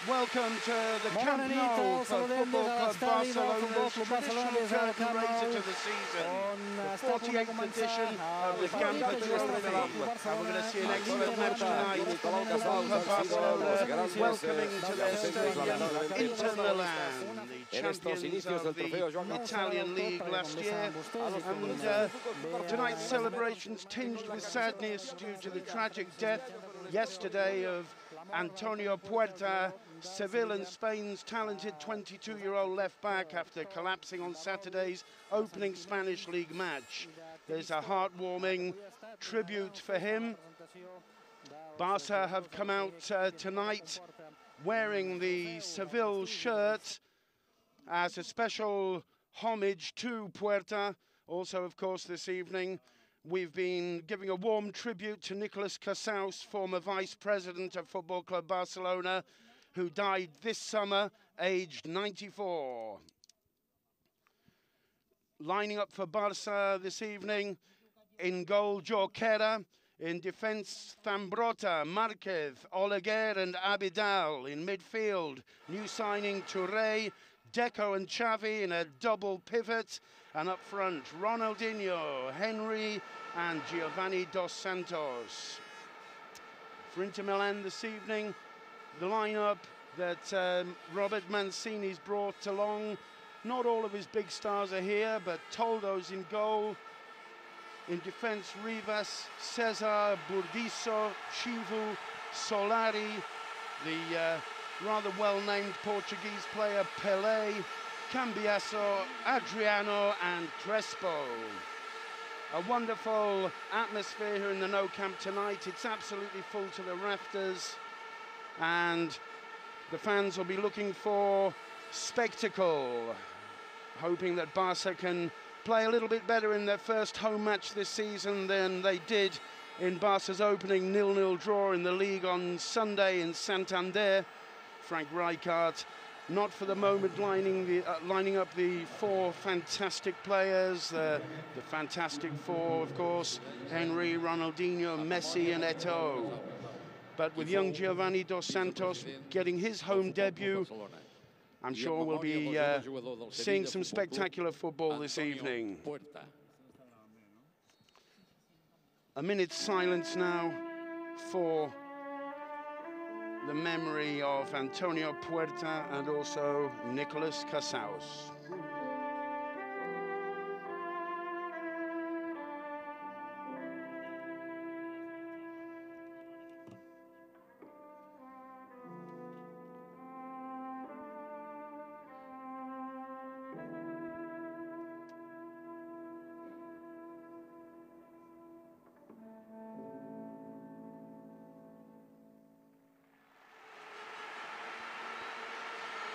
Welcome to the Camp Nou for Football Club Barcelona's traditional curtain raiser to the season. The 48th edition of the Gamper Trophy. And we're going to see an excellent match tonight. Football Club Barcelona welcoming to their stadium Inter Milan, the champions of the Italian League last year. And tonight's celebrations tinged with sadness due to the tragic death yesterday of Antonio Puerta, Seville and Spain's talented 22-year-old left-back, after collapsing on Saturday's opening Spanish League match. There's a heartwarming tribute for him. Barca have come out tonight wearing the Seville shirt as a special homage to Puerta. Also, of course, this evening, we've been giving a warm tribute to Nicolas Casaus, former vice president of Football Club Barcelona, who died this summer, aged 94. Lining up for Barca this evening, in goal, Jorquera. In defence, Zambrotta, Marquez, Oleguer and Abidal. In midfield, new signing Touré, Deco and Xavi in a double pivot. And up front, Ronaldinho, Henry and Giovanni Dos Santos. For Inter Milan this evening, the lineup that Robert Mancini's brought along. Not all of his big stars are here, but Toldo's in goal. In defence, Rivas, Cesar, Burdisso, Chivu, Solari, the rather well-named Portuguese player Pelé, Cambiasso, Adriano and Crespo. A wonderful atmosphere here in the Nou Camp tonight. It's absolutely full to the rafters, and the fans will be looking for spectacle, hoping that Barca can play a little bit better in their first home match this season than they did in Barca's opening 0-0 draw in the league on Sunday in Santander. Frank Rijkaard not for the moment lining up the four fantastic players, the fantastic four, of course, Henry, Ronaldinho, Messi and ETO'O. But with young Giovanni Dos Santos getting his home debut, I'm sure we'll be seeing some spectacular football this evening. A minute's silence now for the memory of Antonio Puerta and also Nicolas Casaus.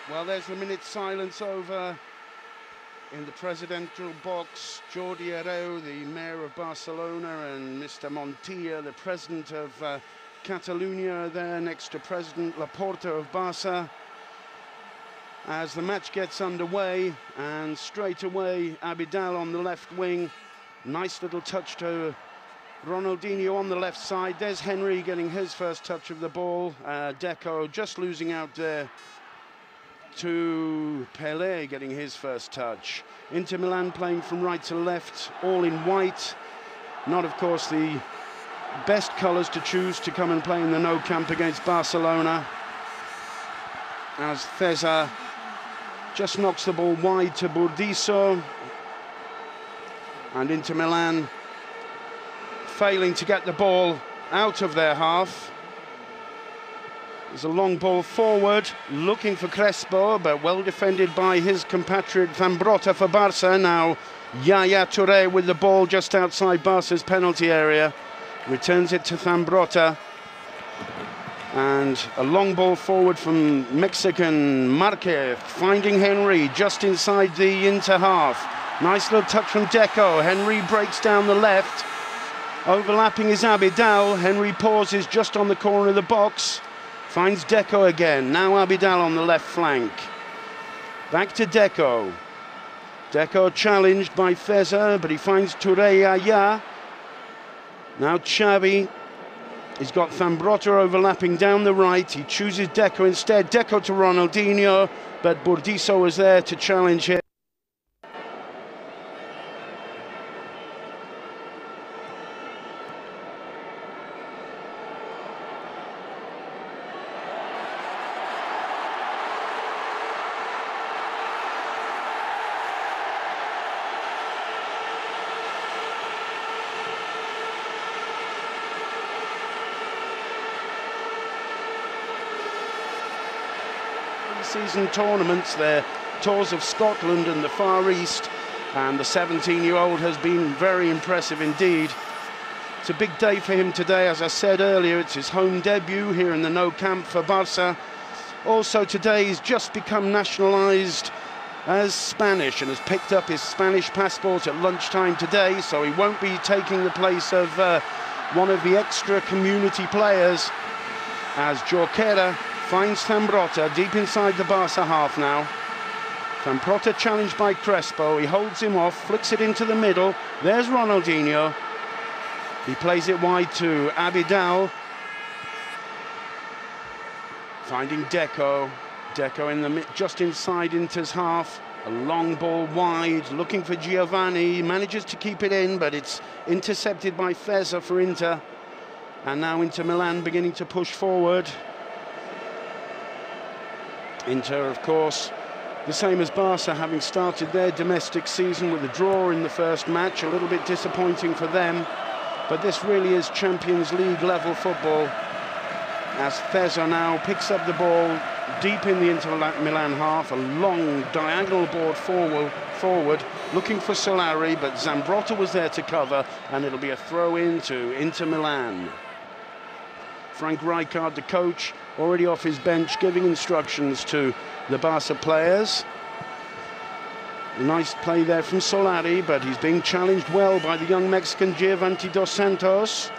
Well, there's the minute's silence over in the presidential box. Jordi Herrero, the mayor of Barcelona, and Mr. Montilla, the president of Catalonia, there next to President Laporta of Barca. As the match gets underway, and straight away Abidal on the left wing. Nice little touch to Ronaldinho on the left side. There's Henry getting his first touch of the ball. Deco just losing out there to Pelé getting his first touch. Inter Milan playing from right to left, all in white. Not, of course, the best colours to choose to come and play in the Nou Camp against Barcelona. As Cesar just knocks the ball wide to Burdisso. And Inter Milan failing to get the ball out of their half. There's a long ball forward, looking for Crespo, but well defended by his compatriot Zambrotta for Barca. Now Yaya Touré with the ball just outside Barca's penalty area. Returns it to Zambrotta. And a long ball forward from Mexican Marquez, finding Henry just inside the Inter half. Nice little touch from Deco. Henry breaks down the left. Overlapping is Abidal. Henry pauses just on the corner of the box. Finds Deco again. Now Abidal on the left flank. Back to Deco. Deco challenged by Feza, but he finds Touré Yaya. Now Xavi He's got Zambrotta overlapping down the right. He chooses Deco instead. Deco to Ronaldinho, but Burdisso was there to challenge him. Season tournaments, their tours of Scotland and the Far East, and the 17-year-old has been very impressive indeed. It's a big day for him today. As I said earlier, it's his home debut here in the Nou Camp for Barça. Also today he's just become nationalised as Spanish and has picked up his Spanish passport at lunchtime today, so he won't be taking the place of one of the extra community players, as Jorquera finds Zambrotta deep inside the Barca half now. Zambrotta challenged by Crespo. He holds him off, flicks it into the middle. There's Ronaldinho. He plays it wide to Abidal. Finding Deco. Deco in the just inside Inter's half. A long ball wide, looking for Giovanni. He manages to keep it in, but it's intercepted by Feza for Inter. And now Inter Milan beginning to push forward. Inter, of course, the same as Barca, having started their domestic season with a draw in the first match. A little bit disappointing for them, but this really is Champions League level football, as Feza now picks up the ball deep in the Inter Milan half. A long diagonal board forward looking for Solari, but Zambrotta was there to cover, and it'll be a throw-in to Inter Milan. Frank Rijkaard, the coach, already off his bench, giving instructions to the Barca players. A nice play there from Solari, but he's being challenged well by the young Mexican Giovanni Dos Santos.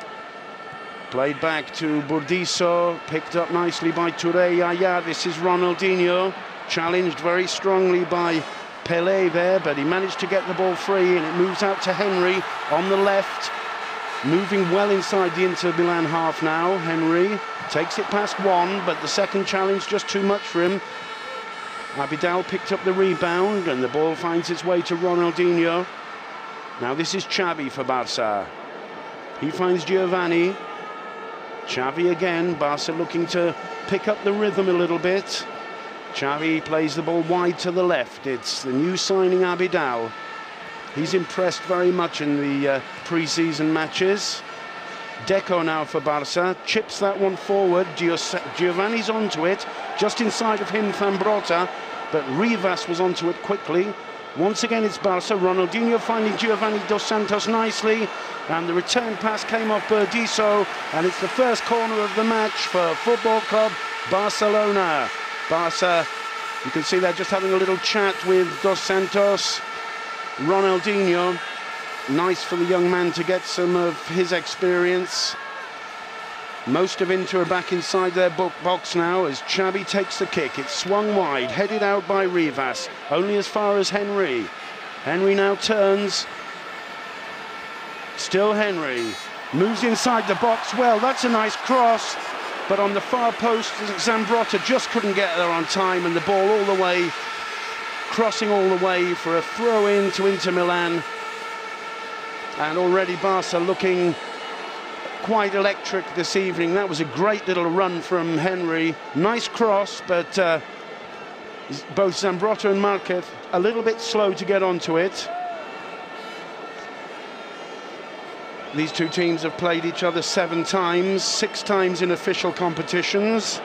Played back to Burdisso, picked up nicely by Touré Yaya. This is Ronaldinho, challenged very strongly by Pelé there, but he managed to get the ball free, and it moves out to Henry on the left. Moving well inside the Inter Milan half now. Henry takes it past one, but the second challenge just too much for him. Abidal picked up the rebound, and the ball finds its way to Ronaldinho. Now this is Xavi for Barca. He finds Giovanni. Xavi again. Barca looking to pick up the rhythm a little bit. Xavi plays the ball wide to the left. It's the new signing Abidal. He's impressed very much in the pre-season matches. Deco now for Barca, chips that one forward. Giovanni's onto it, just inside of him Zambrotta, but Rivas was onto it quickly. Once again it's Barca. Ronaldinho finding Giovanni Dos Santos nicely, and the return pass came off Burdisso, and it's the first corner of the match for Football Club Barcelona. Barca, you can see they're just having a little chat with Dos Santos. Ronaldinho, nice for the young man to get some of his experience. Most of Inter are back inside their box now as Xavi takes the kick. It's swung wide, headed out by Rivas, only as far as Henry. Henry now turns. Still Henry, moves inside the box. Well, that's a nice cross, but on the far post, Zambrotta just couldn't get there on time, and the ball all the way, crossing all the way for a throw-in to Inter Milan. And already Barca looking quite electric this evening. That was a great little run from Henry. Nice cross, but both Zambrotta and Marquez a little bit slow to get onto it. These two teams have played each other 7 times, 6 times in official competitions.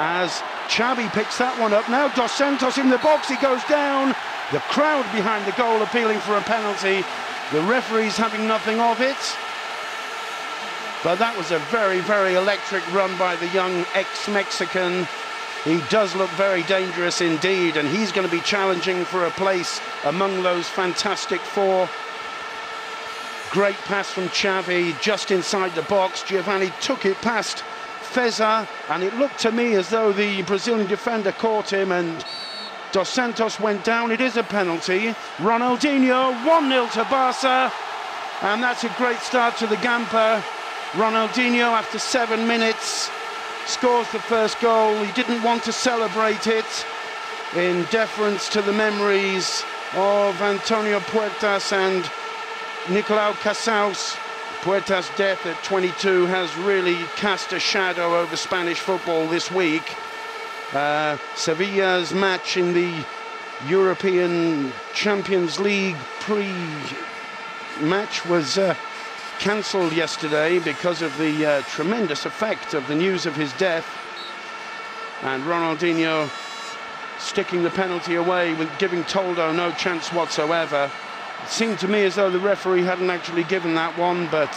As Xavi picks that one up. Now Dos Santos in the box, he goes down. The crowd behind the goal appealing for a penalty. The referee's having nothing of it. But that was a very, very electric run by the young ex-Mexican. He does look very dangerous indeed, and he's going to be challenging for a place among those fantastic 4. Great pass from Xavi, just inside the box. Giovanni took it past Feza, and it looked to me as though the Brazilian defender caught him, and Dos Santos went down. It is a penalty. Ronaldinho, 1-0 to Barca, and that's a great start to the Gamper. Ronaldinho, after 7 minutes, scores the first goal. He didn't want to celebrate it in deference to the memories of Antonio Puertas and Nicolau Casals. Puertas' death at 22 has really cast a shadow over Spanish football this week. Sevilla's match in the European Champions League pre-match was cancelled yesterday because of the tremendous effect of the news of his death, and Ronaldinho sticking the penalty away with giving Toldo no chance whatsoever. It seemed to me as though the referee hadn't actually given that one, but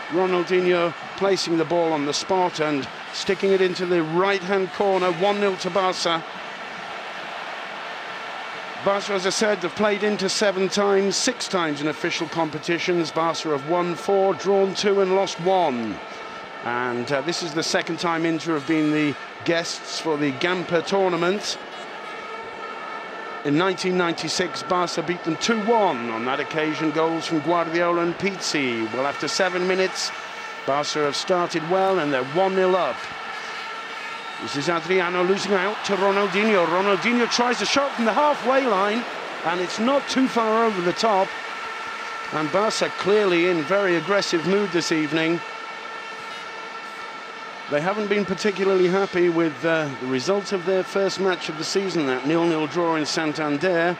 Ronaldinho placing the ball on the spot and sticking it into the right-hand corner. 1-0 to Barca. Barca, as I said, have played Inter 7 times, 6 times in official competitions. Barca have won 4, drawn 2 and lost 1. And this is the second time Inter have been the guests for the Gamper tournament. In 1996, Barca beat them 2-1. On that occasion, goals from Guardiola and Pizzi. Well, after 7 minutes, Barca have started well and they're 1-0 up. This is Adriano losing out to Ronaldinho. Ronaldinho tries a shot from the halfway line, and it's not too far over the top. And Barca clearly in very aggressive mood this evening. They haven't been particularly happy with the result of their first match of the season, that 0-0 draw in Santander.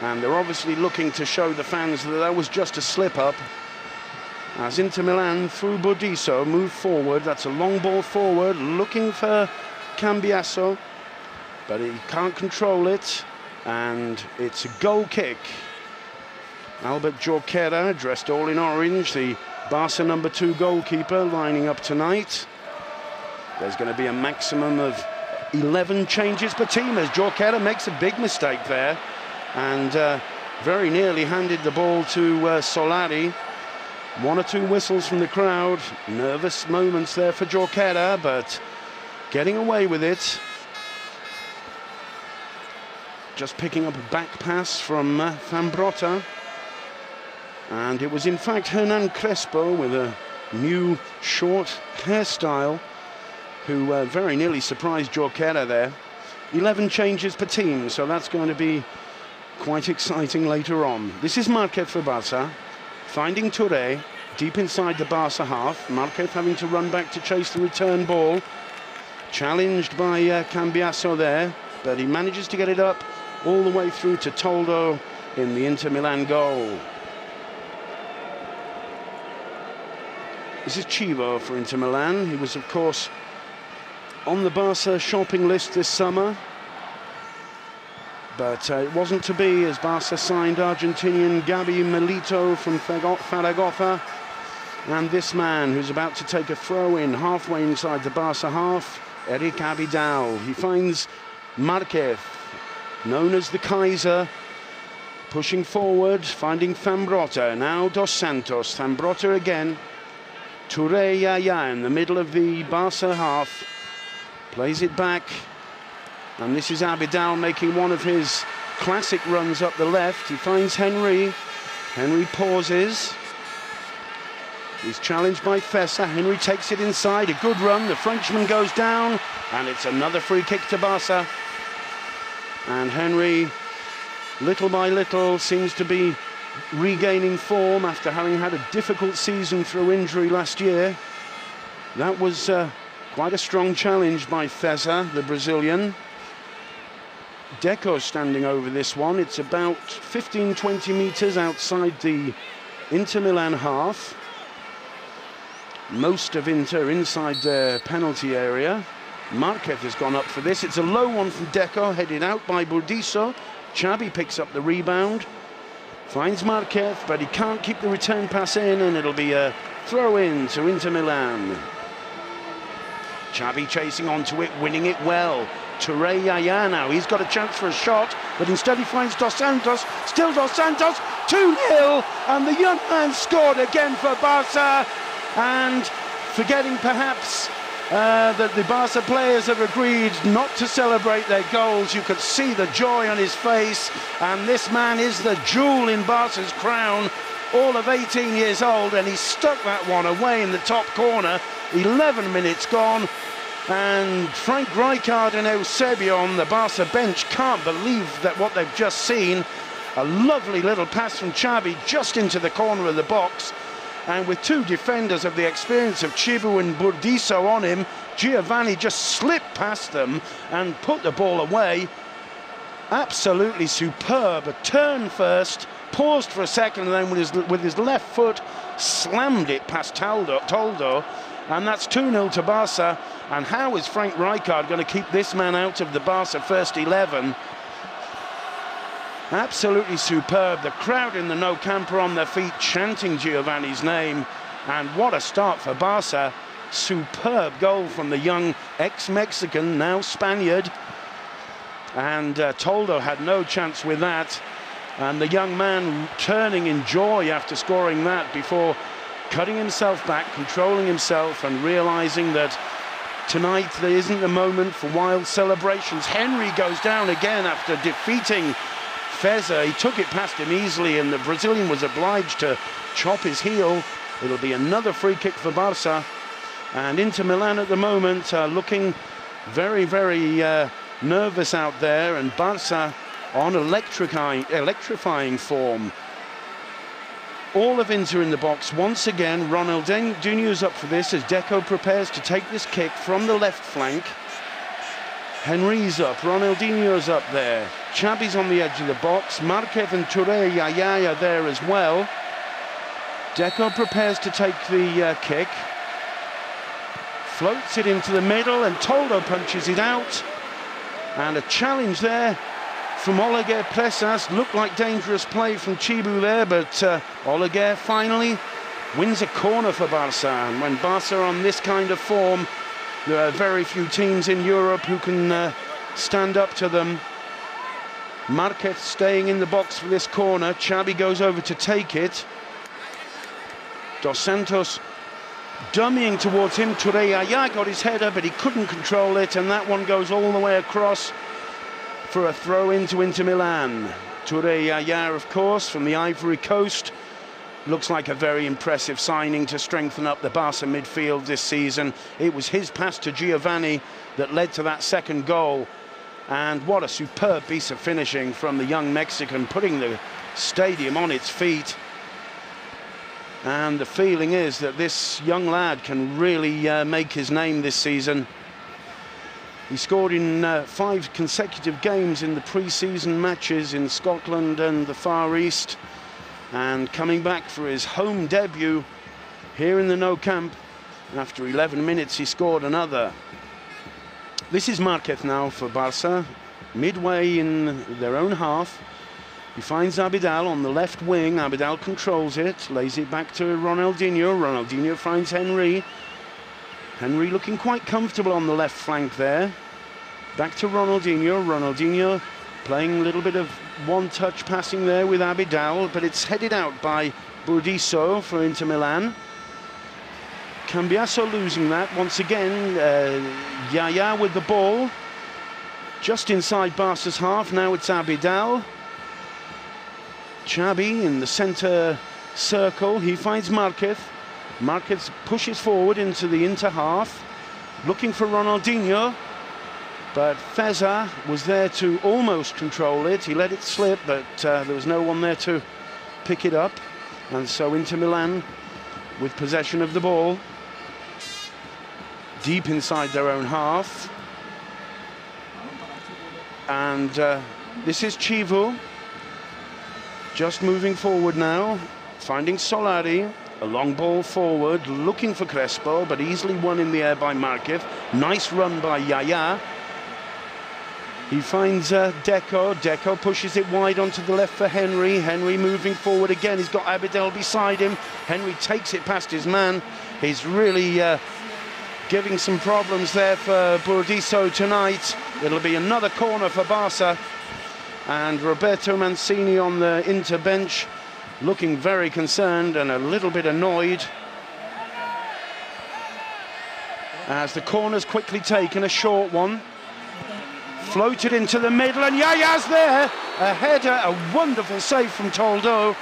And they're obviously looking to show the fans that that was just a slip-up. As Inter Milan, through Bodiso, move forward. That's a long ball forward, looking for Cambiasso, but he can't control it, and it's a goal kick. Albert Jorquera, dressed all in orange, the Barca number 2 goalkeeper, lining up tonight. There's going to be a maximum of 11 changes per team as Jorquera makes a big mistake there, and very nearly handed the ball to Solari. 1 or 2 whistles from the crowd. Nervous moments there for Jorquera, but getting away with it. Just picking up a back pass from Zambrotta. And it was in fact Hernan Crespo with a new short hairstyle who very nearly surprised Jorquera there. 11 changes per team, so that's going to be quite exciting later on. This is Marquez for Barca, finding Touré deep inside the Barca half. Marquez having to run back to chase the return ball. Challenged by Cambiasso there, but he manages to get it up all the way through to Toldo in the Inter Milan goal. This is Chivo for Inter Milan. He was, of course, on the Barca shopping list this summer, but it wasn't to be as Barca signed Argentinian Gabi Milito from Zaragoza, and this man who's about to take a throw in halfway inside the Barca half, Eric Abidal. He finds Marquez, known as the Kaiser, pushing forward, finding Zambrotta. Now Dos Santos, Zambrotta again. Touré Yaya in the middle of the Barca half, plays it back, and this is Abidal making one of his classic runs up the left. He finds Henry. Henry pauses. He's challenged by Fessa. Henry takes it inside. A good run. The Frenchman goes down, and it's another free kick to Barca. And Henry, little by little, seems to be regaining form after having had a difficult season through injury last year. That was quite a strong challenge by Fessa, the Brazilian. Deco standing over this one. It's about 15-20 meters outside the Inter Milan half. Most of Inter inside their penalty area. Marquez has gone up for this. It's a low one from Deco, headed out by Burdisso. Xabi picks up the rebound, finds Marquez, but he can't keep the return pass in, and it'll be a throw-in to Inter Milan. Xabi chasing onto it, winning it well. Touré Yaya now, he's got a chance for a shot, but instead he finds Dos Santos. Still Dos Santos, 2-0, and the young man scored again for Barca. And forgetting perhaps that the Barca players have agreed not to celebrate their goals, you could see the joy on his face, and this man is the jewel in Barca's crown. all of 18 years old, and he stuck that one away in the top corner. 11 minutes gone, and Frank Rijkaard and Eusebio on the Barca bench can't believe that what they've just seen. A lovely little pass from Xavi just into the corner of the box, and with two defenders of the experience of Chibu and Burdisso on him, Giovanni just slipped past them and put the ball away. Absolutely superb. A turn first, paused for a second, and then with his left foot slammed it past Toldo, and that's 2-0 to Barca. And how is Frank Rijkaard going to keep this man out of the Barca first 11? Absolutely superb. The crowd in the Nou Camp are on their feet chanting Giovanni's name, and what a start for Barca. Superb goal from the young ex-Mexican, now Spaniard, and Toldo had no chance with that, and the young man turning in joy after scoring that before cutting himself back, controlling himself, and realizing that tonight there isn't a moment for wild celebrations. Henry goes down again after defeating Feza. He took it past him easily, and the Brazilian was obliged to chop his heel. It'll be another free kick for Barca, and Inter Milan at the moment looking very, very nervous out there, and Barca on electrifying form. All of Inter in the box once again. Ronaldinho's up for this as Deco prepares to take this kick from the left flank. Henry's up, Ronaldinho's up there. Xabi's on the edge of the box. Marquez and Touré Yaya are there as well. Deco prepares to take the kick. Floats it into the middle, and Toldo punches it out. And a challenge there from Oleguer Presas. Looked like dangerous play from Chibu there, but Oleguer finally wins a corner for Barca. And when Barca are on this kind of form, there are very few teams in Europe who can stand up to them. Marquez staying in the box for this corner. Xabi goes over to take it. Dos Santos dummying towards him. Touré Yaya got his header, but he couldn't control it, and that one goes all the way across for a throw into Inter Milan. Touré Yaya, of course, from the Ivory Coast. Looks like a very impressive signing to strengthen up the Barca midfield this season. It was his pass to Giovanni that led to that second goal. And what a superb piece of finishing from the young Mexican, putting the stadium on its feet. And the feeling is that this young lad can really make his name this season. He scored in 5 consecutive games in the pre-season matches in Scotland and the Far East. And coming back for his home debut here in the Nou Camp, after 11 minutes he scored another. This is Marquez now for Barca, midway in their own half. He finds Abidal on the left wing. Abidal controls it, lays it back to Ronaldinho. Ronaldinho finds Henry. Henry looking quite comfortable on the left flank there. Back to Ronaldinho. Ronaldinho playing a little bit of one-touch passing there with Abidal, but it's headed out by Burdisso for Inter Milan. Cambiaso losing that once again. Yaya with the ball just inside Barca's half. Now it's Abidal. Xabi in the centre circle. He finds Marquez. Marquez pushes forward into the Inter half, looking for Ronaldinho, but Feza was there to almost control it. He let it slip, but there was no one there to pick it up, and so Inter Milan with possession of the ball deep inside their own half. And this is Chivu just moving forward now, finding Solari. A long ball forward, looking for Crespo, but easily won in the air by Marquez. Nice run by Yaya. He finds Deco. Deco pushes it wide onto the left for Henry. Henry moving forward again. He's got Abidal beside him. Henry takes it past his man. He's really giving some problems there for Burdisso tonight. It'll be another corner for Barca. And Roberto Mancini on the Inter bench, looking very concerned and a little bit annoyed as the corner's quickly taken, a short one. Floated into the middle, and Yaya's there. A header, a wonderful save from Toldo.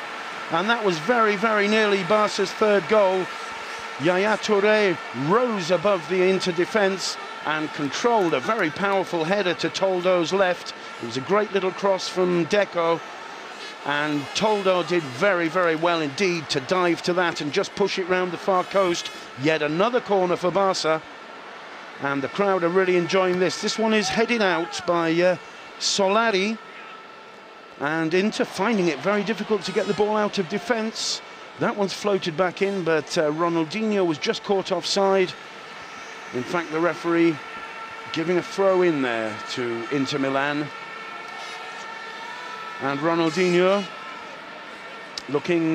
And that was very, very nearly Barca's third goal. Yaya Touré rose above the Inter defence and controlled a very powerful header to Toldo's left. It was a great little cross from Deco, and Toldo did very, very well indeed to dive to that and just push it round the far coast. Yet another corner for Barca, and the crowd are really enjoying this. This one is headed out by Solari, and Inter finding it very difficult to get the ball out of defence. That one's floated back in, but Ronaldinho was just caught offside. In fact, the referee giving a throw in there to Inter Milan. And Ronaldinho looking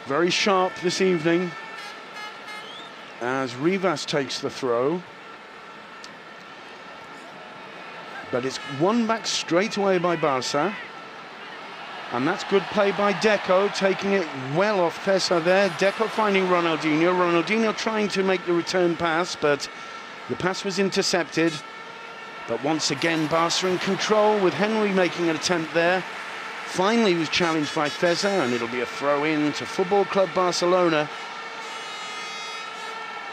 very sharp this evening as Rivas takes the throw. But it's won back straight away by Barca. And that's good play by Deco, taking it well off Pesa there. Deco finding Ronaldinho. Ronaldinho trying to make the return pass, but the pass was intercepted. But once again, Barca in control, with Henry making an attempt there. Finally was challenged by Feza, and it'll be a throw-in to Football Club Barcelona.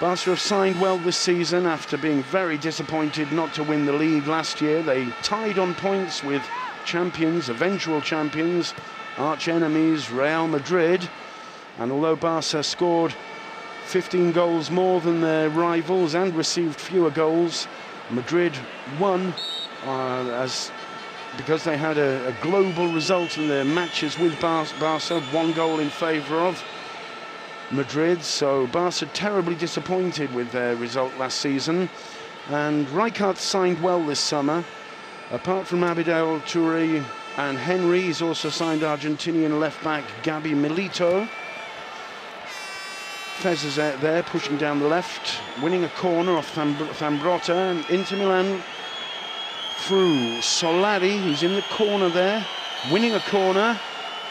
Barca have signed well this season after being very disappointed not to win the league last year. They tied on points with champions, eventual champions, arch enemies Real Madrid, and although Barca scored 15 goals more than their rivals and received fewer goals, Madrid won because they had a global result in their matches with Barca, 1 goal in favour of Madrid. So Barca terribly disappointed with their result last season, and Rijkaard signed well this summer. Apart from Abidal, Touré and Henry, he's also signed Argentinian left-back Gabi Milito. Fez is there, pushing down the left, winning a corner off Zambrotta, and Inter Milan through Solari, who's in the corner there, winning a corner,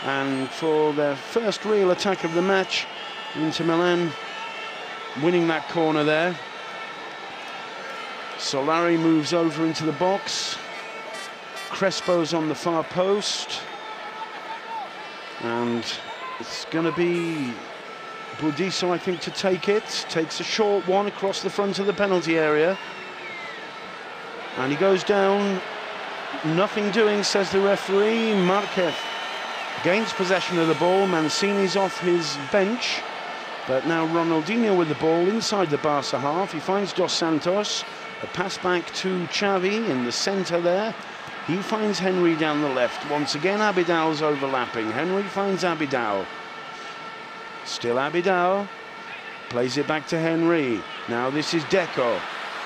and for their first real attack of the match, Inter Milan winning that corner there. Solari moves over into the box. Crespo's on the far post, and it's going to be Budiso, I think, to take it. Takes a short one across the front of the penalty area, and he goes down. Nothing doing, says the referee. Marquez gains possession of the ball. Mancini's off his bench, but now Ronaldinho with the ball inside the Barca half. He finds Dos Santos. A pass back to Xavi in the centre there. He finds Henry down the left. Once again, Abidal's overlapping. Henry finds Abidal. Still Abidal. Plays it back to Henry. Now this is Deco.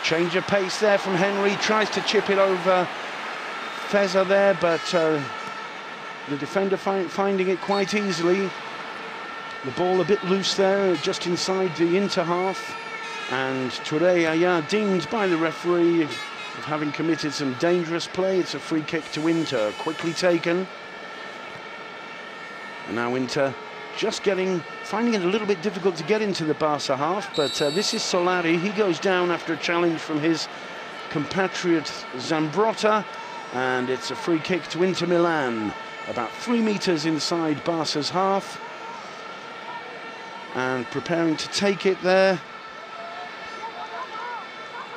Change of pace there from Henry. Tries to chip it over Feza there, but the defender finding it quite easily. The ball a bit loose there, just inside the Inter half. And Touré Aya deemed by the referee of having committed some dangerous play. It's a free kick to Inter, quickly taken. And now Inter just finding it a little bit difficult to get into the Barca half, but this is Solari. He goes down after a challenge from his compatriot Zambrotta, and it's a free kick to Inter Milan, about 3 meters inside Barca's half. And preparing to take it there.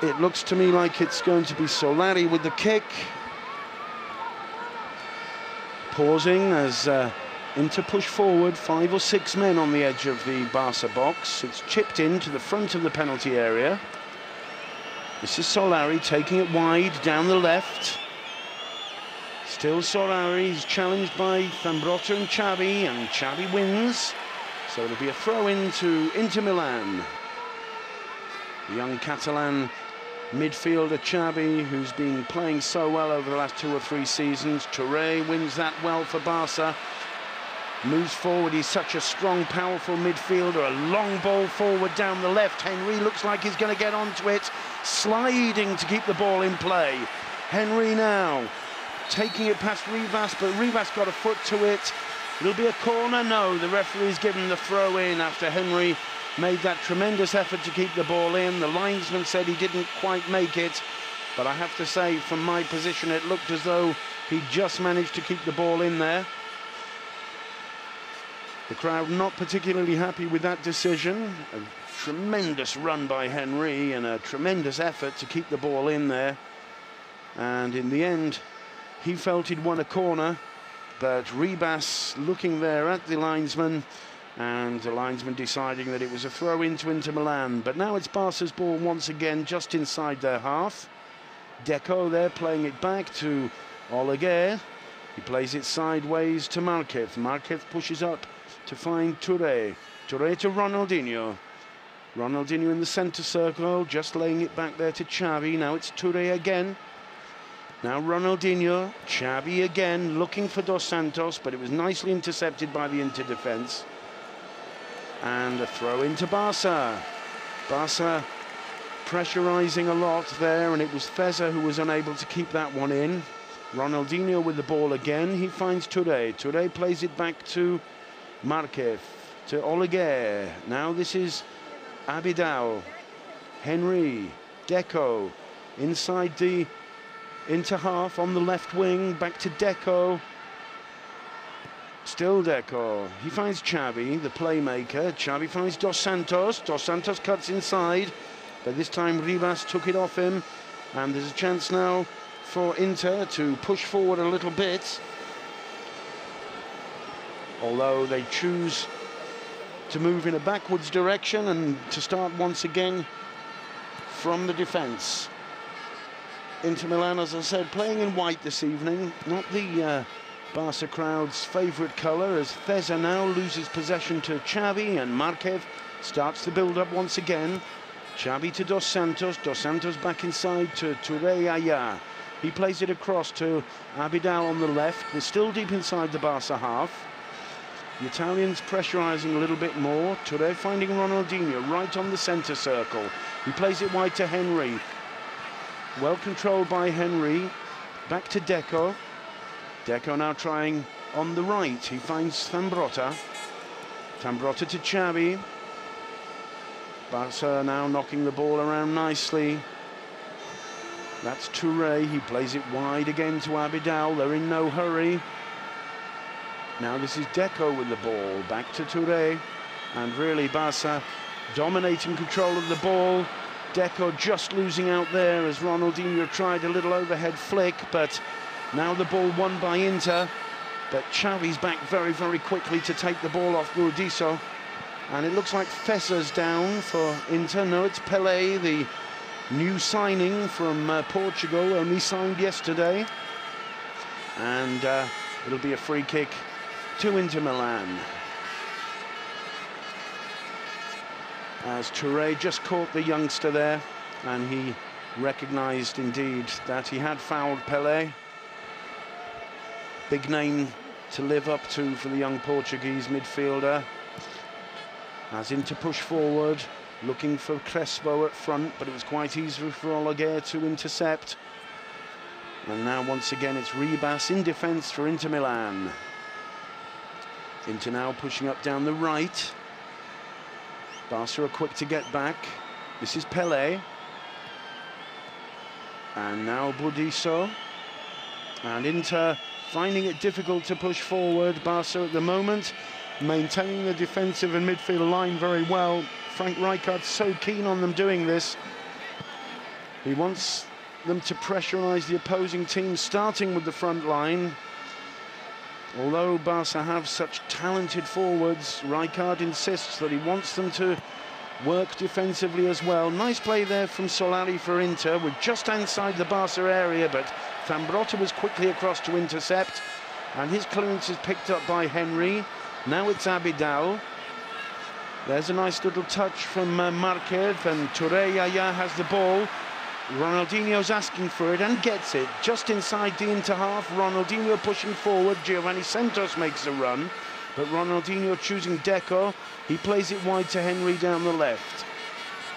It looks to me like it's going to be Solari with the kick. Pausing as Inter push forward, 5 or 6 men on the edge of the Barca box. It's chipped into the front of the penalty area. This is Solari taking it wide down the left. Still Solari, he's challenged by Zambrotta and Xavi wins. So it'll be a throw-in to Inter Milan. The young Catalan midfielder Xavi, who's been playing so well over the last 2 or 3 seasons. Touré wins that well for Barca. Moves forward, he's such a strong, powerful midfielder. A long ball forward down the left. Henry looks like he's going to get onto it. Sliding to keep the ball in play. Henry now taking it past Rivas, but Rivas got a foot to it. It'll be a corner. No, the referee's given the throw in after Henry made that tremendous effort to keep the ball in. The linesman said he didn't quite make it, but I have to say, from my position, it looked as though he just managed to keep the ball in there. The crowd not particularly happy with that decision. A tremendous run by Henry and a tremendous effort to keep the ball in there. And in the end, he felt he'd won a corner, but Ribas looking there at the linesman, and the linesman deciding that it was a throw into Inter Milan. But now it's Barca's ball once again, just inside their half. ETO'O there playing it back to Oleguer. He plays it sideways to Marquez. Marquez pushes up to find Touré. Touré to Ronaldinho. Ronaldinho in the centre circle, just laying it back there to Xavi. Now it's Touré again. Now Ronaldinho, Xavi again, looking for Dos Santos, but it was nicely intercepted by the Inter defence. And a throw into Barca. Barca pressurising a lot there, and it was Feza who was unable to keep that one in. Ronaldinho with the ball again. He finds Touré. Touré plays it back to Marquez, to Oleguer. Now this is Abidal. Henry. ETO'O inside the Inter half on the left wing. Back to ETO'O. Still ETO'O. He finds Xavi, the playmaker. Xavi finds Dos Santos. Dos Santos cuts inside. But this time Ribas took it off him. And there's a chance now for Inter to push forward a little bit. Although they choose to move in a backwards direction and to start once again from the defence. Inter Milan, as I said, playing in white this evening. Not the Barca crowd's favourite colour, as Feza now loses possession to Xavi, and Marquez starts to build up once again. Xavi to Dos Santos. Dos Santos back inside to Touré. He plays it across to Abidal on the left. We're still deep inside the Barca half. The Italians pressurising a little bit more. Touré finding Ronaldinho right on the centre circle. He plays it wide to Henry. Well controlled by Henry. Back to ETO'O. ETO'O now trying on the right. He finds Zambrotta. Zambrotta to Xavi. Barca now knocking the ball around nicely. That's Touré. He plays it wide again to Abidal. They're in no hurry. Now this is ETO'O with the ball. Back to Touré. And really Barca dominating control of the ball. ETO'O just losing out there as Ronaldinho tried a little overhead flick, but now the ball won by Inter. But Xavi's back very, very quickly to take the ball off Burdisso. And it looks like Feza's down for Inter. No, it's Pelé, the new signing from Portugal, only signed yesterday. And it'll be a free kick to Inter Milan. As Touré just caught the youngster there, and he recognised indeed that he had fouled Pelé. Big name to live up to for the young Portuguese midfielder. As Inter push forward, looking for Crespo at front, but it was quite easy for Oleguer to intercept. And now once again it's Ribas in defence for Inter Milan. Inter now pushing up down the right. Barca are quick to get back. This is Pelé. And now Burdisso. And Inter finding it difficult to push forward. Barca at the moment maintaining the defensive and midfield line very well. Frank Rijkaard's so keen on them doing this. He wants them to pressurise the opposing team, starting with the front line. Although Barca have such talented forwards, Rijkaard insists that he wants them to work defensively as well. Nice play there from Solari for Inter. We're just inside the Barca area, but Zambrotta was quickly across to intercept, and his clearance is picked up by Henry. Now it's Abidal. There's a nice little touch from Marquez, and Touré has the ball. Ronaldinho's asking for it and gets it just inside the Inter half. Ronaldinho pushing forward. Giovanni Santos makes a run, but Ronaldinho choosing ETO'O. He plays it wide to Henry down the left.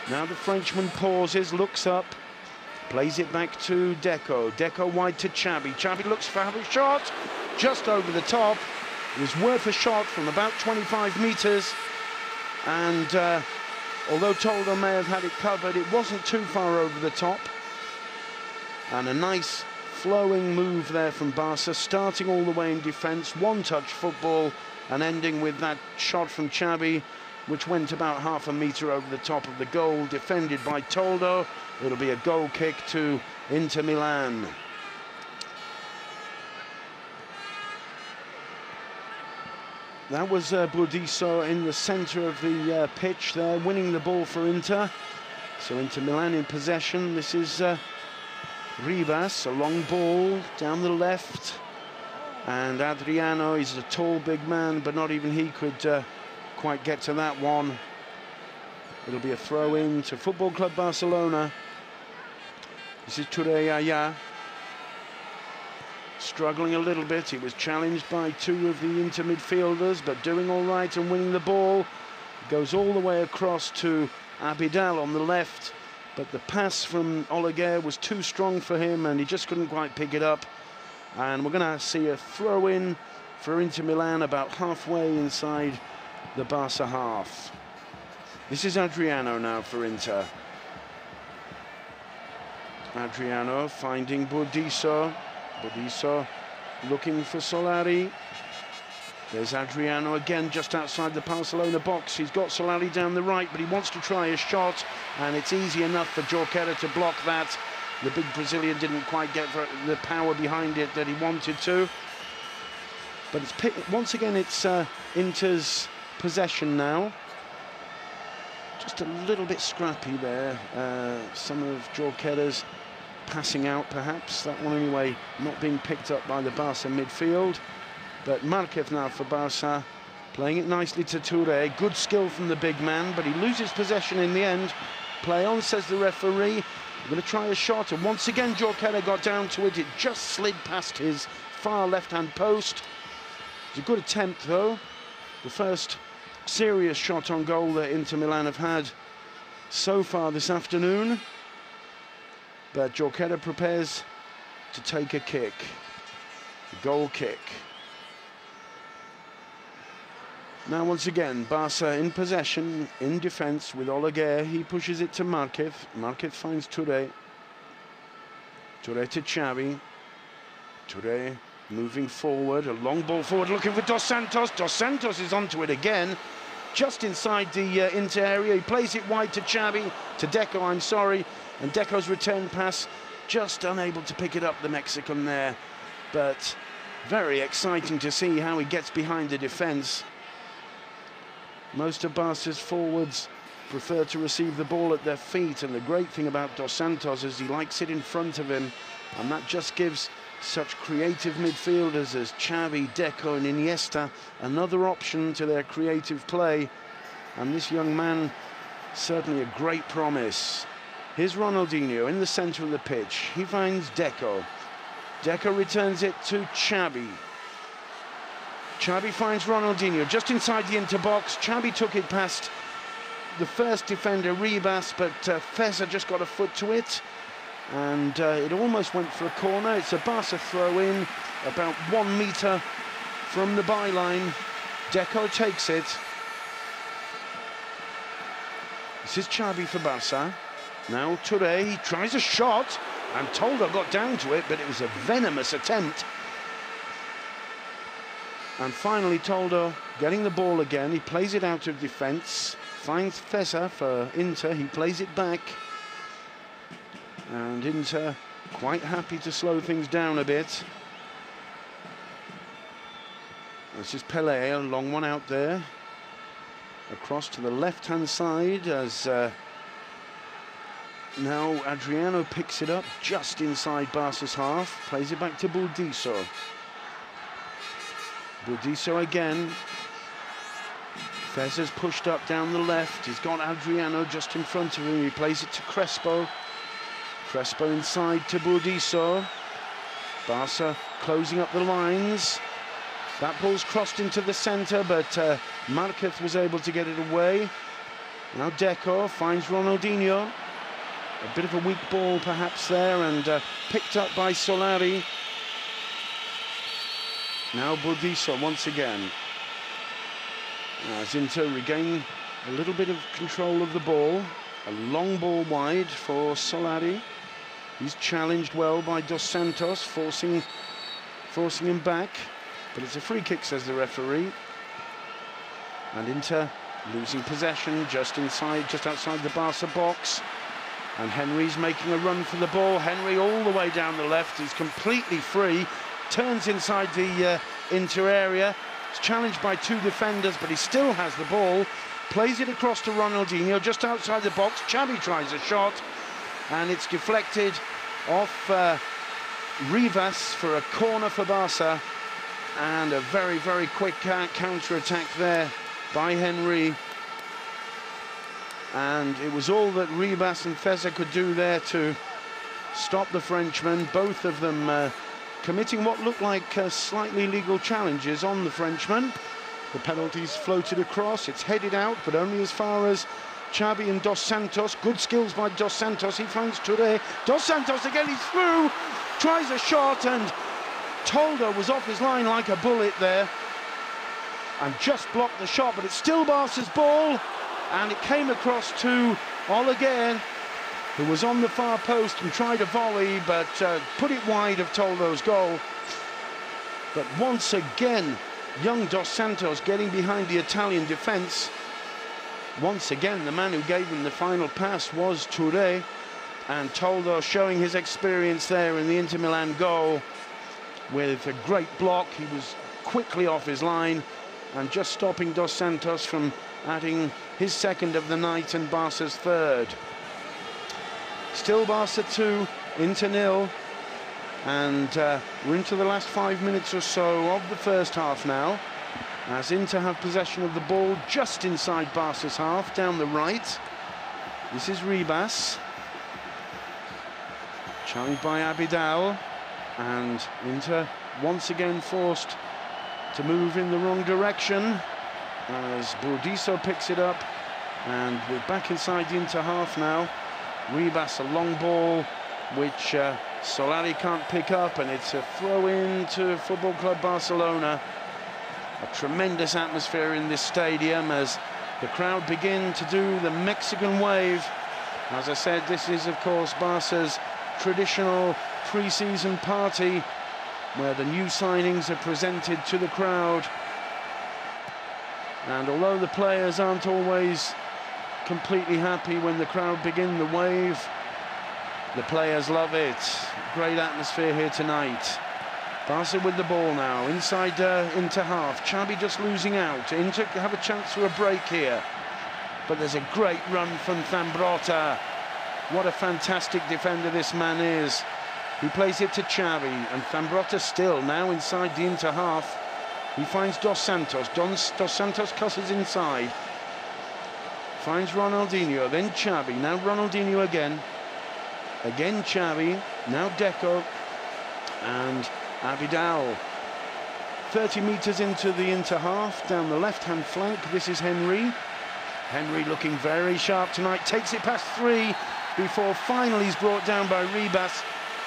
Now the Frenchman pauses, looks up, plays it back to ETO'O. ETO'O wide to Xavi. Xavi looks for a shot just over the top. It was worth a shot from about 25 metres, and although Toldo may have had it covered, it wasn't too far over the top. And a nice flowing move there from Barca, starting all the way in defence. One-touch football, and ending with that shot from Xavi, which went about half a metre over the top of the goal, defended by Toldo. It'll be a goal kick to Inter Milan. That was Burdisso in the centre of the pitch there, winning the ball for Inter. So Inter Milan in possession. This is Ribas, a long ball down the left. And Adriano, he's a tall, big man, but not even he could quite get to that one. It'll be a throw-in to Football Club Barcelona. This is Touré Aya. Struggling a little bit. He was challenged by two of the Inter midfielders, but doing all right and winning the ball. Goes all the way across to Abidal on the left, but the pass from Oleguer was too strong for him and he just couldn't quite pick it up. And we're going to see a throw-in for Inter Milan about halfway inside the Barca half. This is Adriano now for Inter. Adriano finding Burdisso. Burdisso looking for Solari. There's Adriano again just outside the Barcelona box. He's got Solari down the right, but he wants to try a shot, and it's easy enough for Jorquera to block that. The big Brazilian didn't quite get the power behind it that he wanted to. But it's once again, it's Inter's possession now. Just a little bit scrappy there. Some of Jorquera's passing out, perhaps. That one anyway, not being picked up by the Barca midfield. But Marquez now for Barca, playing it nicely to Touré. Good skill from the big man, but he loses possession in the end. Play on, says the referee. We're going to try a shot, and once again Jorquera got down to it. It just slid past his far left-hand post. It's a good attempt, though. The first serious shot on goal that Inter Milan have had so far this afternoon. But Jorquera prepares to take a kick. A goal kick. Now once again, Barca in possession, in defence with Oleguer. He pushes it to Marquez. Marquez finds Touré. Touré to Xavi. Touré moving forward, a long ball forward, looking for Dos Santos. Dos Santos is onto it again, just inside the Inter area. He plays it wide to Xavi, to Deco, I'm sorry. And Deco's return pass, just unable to pick it up, the Mexican there. But very exciting to see how he gets behind the defence. Most of Barca's forwards prefer to receive the ball at their feet, and the great thing about Dos Santos is he likes it in front of him, and that just gives such creative midfielders as Xavi, Deco and Iniesta another option to their creative play. And this young man, certainly a great promise. Here's Ronaldinho in the centre of the pitch. He finds Deco. Deco returns it to Xavi. Xavi finds Ronaldinho just inside the Inter box. Xavi took it past the first defender, Ribas, but Feza just got a foot to it. And it almost went for a corner. It's a Barca throw-in, about 1 metre from the byline. Deco takes it. This is Xavi for Barca. Now Touré, he tries a shot, and Toldo got down to it, but it was a venomous attempt. And finally Toldo getting the ball again. He plays it out of defence, finds Feza for Inter. He plays it back. And Inter quite happy to slow things down a bit. This is Pelé, a long one out there. Across to the left-hand side as now Adriano picks it up just inside Barca's half. Plays it back to Burdisso. Burdisso again. Feza's pushed up down the left. He's got Adriano just in front of him. He plays it to Crespo. Crespo inside to Burdisso. Barca closing up the lines. That ball's crossed into the centre, but Marquez was able to get it away. Now Deco finds Ronaldinho. A bit of a weak ball perhaps there, and picked up by Solari. Now Burdisso once again. As Inter regain a little bit of control of the ball. A long ball wide for Solari. He's challenged well by Dos Santos, forcing him back. But it's a free kick, says the referee. And Inter losing possession just outside the Barca box. And Henry's making a run for the ball. Henry all the way down the left. He's completely free. Turns inside the Inter area. He's challenged by two defenders, but he still has the ball. Plays it across to Ronaldinho just outside the box. Xavi tries a shot, and it's deflected off Rivas for a corner for Barca. And a very, very quick counter-attack there by Henry. And it was all that Ribas and Feza could do there to stop the Frenchman. Both of them committing what looked like slightly illegal challenges on the Frenchman. The penalty's floated across. It's headed out, but only as far as Xavi and Dos Santos. Good skills by Dos Santos. He finds Touré. Dos Santos again, he's through. Tries a shot, and Toldo was off his line like a bullet there and just blocked the shot, but it's still Barca's ball. And it came across to Oleguer, who was on the far post and tried a volley, but put it wide of Toldo's goal. But once again, young Dos Santos getting behind the Italian defence. Once again, the man who gave him the final pass was Touré, and Toldo showing his experience there in the Inter Milan goal with a great block. He was quickly off his line and just stopping Dos Santos from adding his second of the night and Barca's third. Still Barca 2, Inter 0, and we're into the last 5 minutes or so of the first half now, as Inter have possession of the ball just inside Barca's half, down the right. This is Ribas, challenged by Abidal, and Inter once again forced to move in the wrong direction as Burdisso picks it up, and we're back inside the Inter half now. Ribas, a long ball which Solari can't pick up, and it's a throw-in to Football Club Barcelona. A tremendous atmosphere in this stadium as the crowd begin to do the Mexican wave. As I said, this is of course Barca's traditional pre-season party where the new signings are presented to the crowd. And although the players aren't always completely happy when the crowd begin the wave, the players love it. Great atmosphere here tonight. Barca with the ball now, inside Inter half. Xavi just losing out. Inter have a chance for a break here. But there's a great run from Zambrotta. What a fantastic defender this man is. He plays it to Xavi, and Zambrotta still now inside the Inter half. He finds Dos Santos. Dos Santos cusses inside. Finds Ronaldinho, then Xavi. Now Ronaldinho again. Again Xavi. Now Deco. And Abidal. 30 metres into the Inter half, down the left-hand flank. This is Henry. Henry looking very sharp tonight. Takes it past three before finally he's brought down by Ribas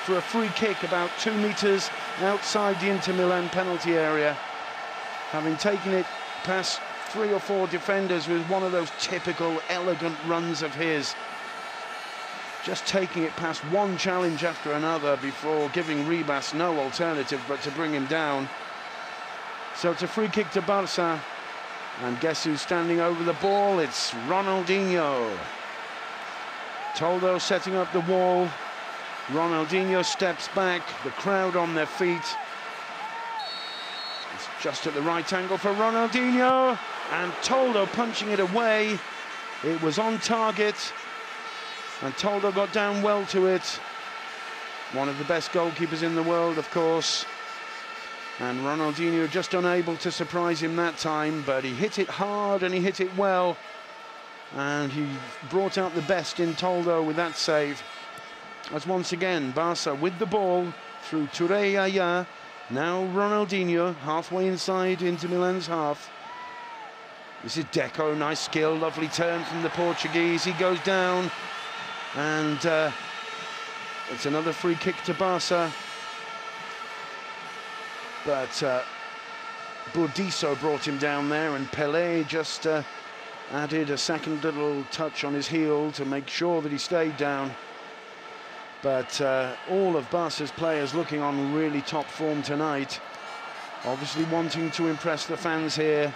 for a free kick about 2 metres outside the Inter Milan penalty area. Having taken it past 3 or 4 defenders with one of those typical elegant runs of his. Just taking it past one challenge after another before giving Ribas no alternative but to bring him down. So it's a free kick to Barca. And guess who's standing over the ball? It's Ronaldinho. Toldo setting up the wall. Ronaldinho steps back, the crowd on their feet. It's just at the right angle for Ronaldinho, and Toldo punching it away. It was on target, and Toldo got down well to it. One of the best goalkeepers in the world, of course. And Ronaldinho just unable to surprise him that time, but he hit it hard and he hit it well. And he brought out the best in Toldo with that save. As once again, Barca with the ball through Touré Yaya. Now Ronaldinho, halfway inside Inter Milan's half. This is Deco, nice skill, lovely turn from the Portuguese. He goes down, and it's another free kick to Barca. But Burdisso brought him down there, and Pelé just added a second little touch on his heel to make sure that he stayed down. But all of Barca's players looking on really top form tonight. Obviously wanting to impress the fans here.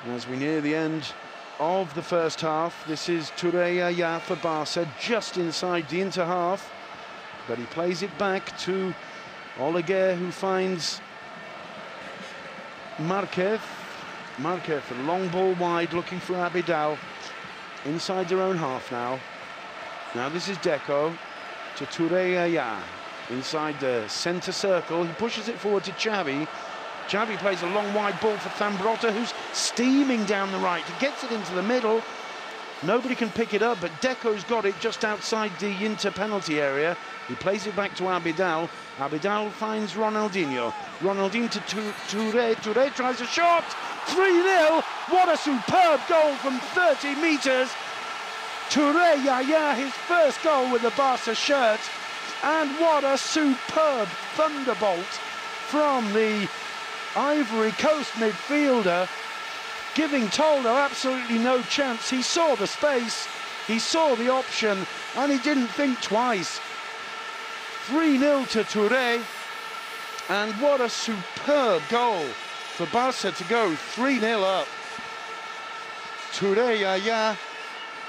As we near the end of the first half, this is ETO'O for Barca, just inside the Inter half, but he plays it back to Oleguer, who finds Marquez. Marquez, a long ball wide, looking for Abidal. Inside their own half now. Now this is Deco to ETO'O. Inside the centre circle, he pushes it forward to Xavi. Xavi plays a long wide ball for Zambrotta, who's steaming down the right. He gets it into the middle. Nobody can pick it up, but Deco's got it just outside the Inter penalty area. He plays it back to Abidal. Abidal finds Ronaldinho. Ronaldinho to Touré. Touré tries a shot. 3-0. What a superb goal from 30 metres. Touré, his first goal with the Barca shirt. And what a superb thunderbolt from the Ivory Coast midfielder, giving Toldo absolutely no chance. He saw the space, he saw the option, and he didn't think twice. 3-0 to Touré, and what a superb goal for Barca to go 3-0 up. Touré,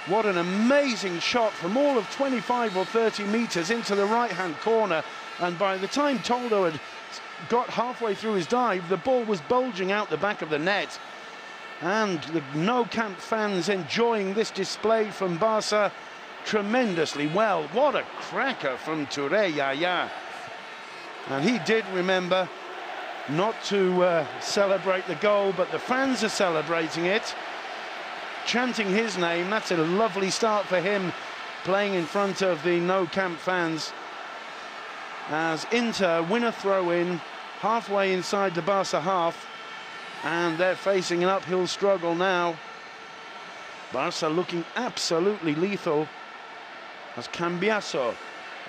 what an amazing shot from all of 25 or 30 metres into the right-hand corner, and by the time Toldo had got halfway through his dive, the ball was bulging out the back of the net. And the No Camp fans enjoying this display from Barca tremendously well. What a cracker from Touré. And he did remember not to celebrate the goal, but the fans are celebrating it, chanting his name. That's a lovely start for him, playing in front of the No Camp fans, as Inter win a throw-in halfway inside the Barca half, and they're facing an uphill struggle now. Barca looking absolutely lethal as Cambiasso,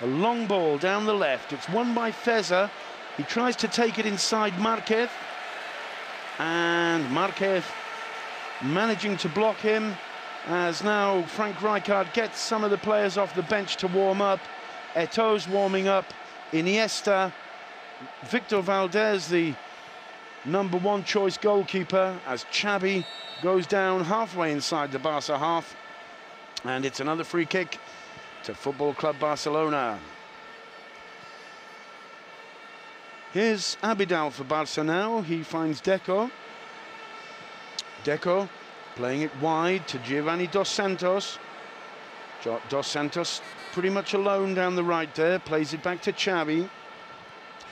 a long ball down the left. It's won by Feza. He tries to take it inside Marquez, and Marquez managing to block him, as now Frank Rijkaard gets some of the players off the bench to warm up. ETO'O's warming up. Iniesta, Victor Valdez, the #1 choice goalkeeper, as Xavi goes down halfway inside the Barca half, and it's another free kick to Football Club Barcelona. Here's Abidal for Barca now. He finds Deco. Deco playing it wide to Giovanni Dos Santos. Dos Santos pretty much alone down the right there, plays it back to Xavi.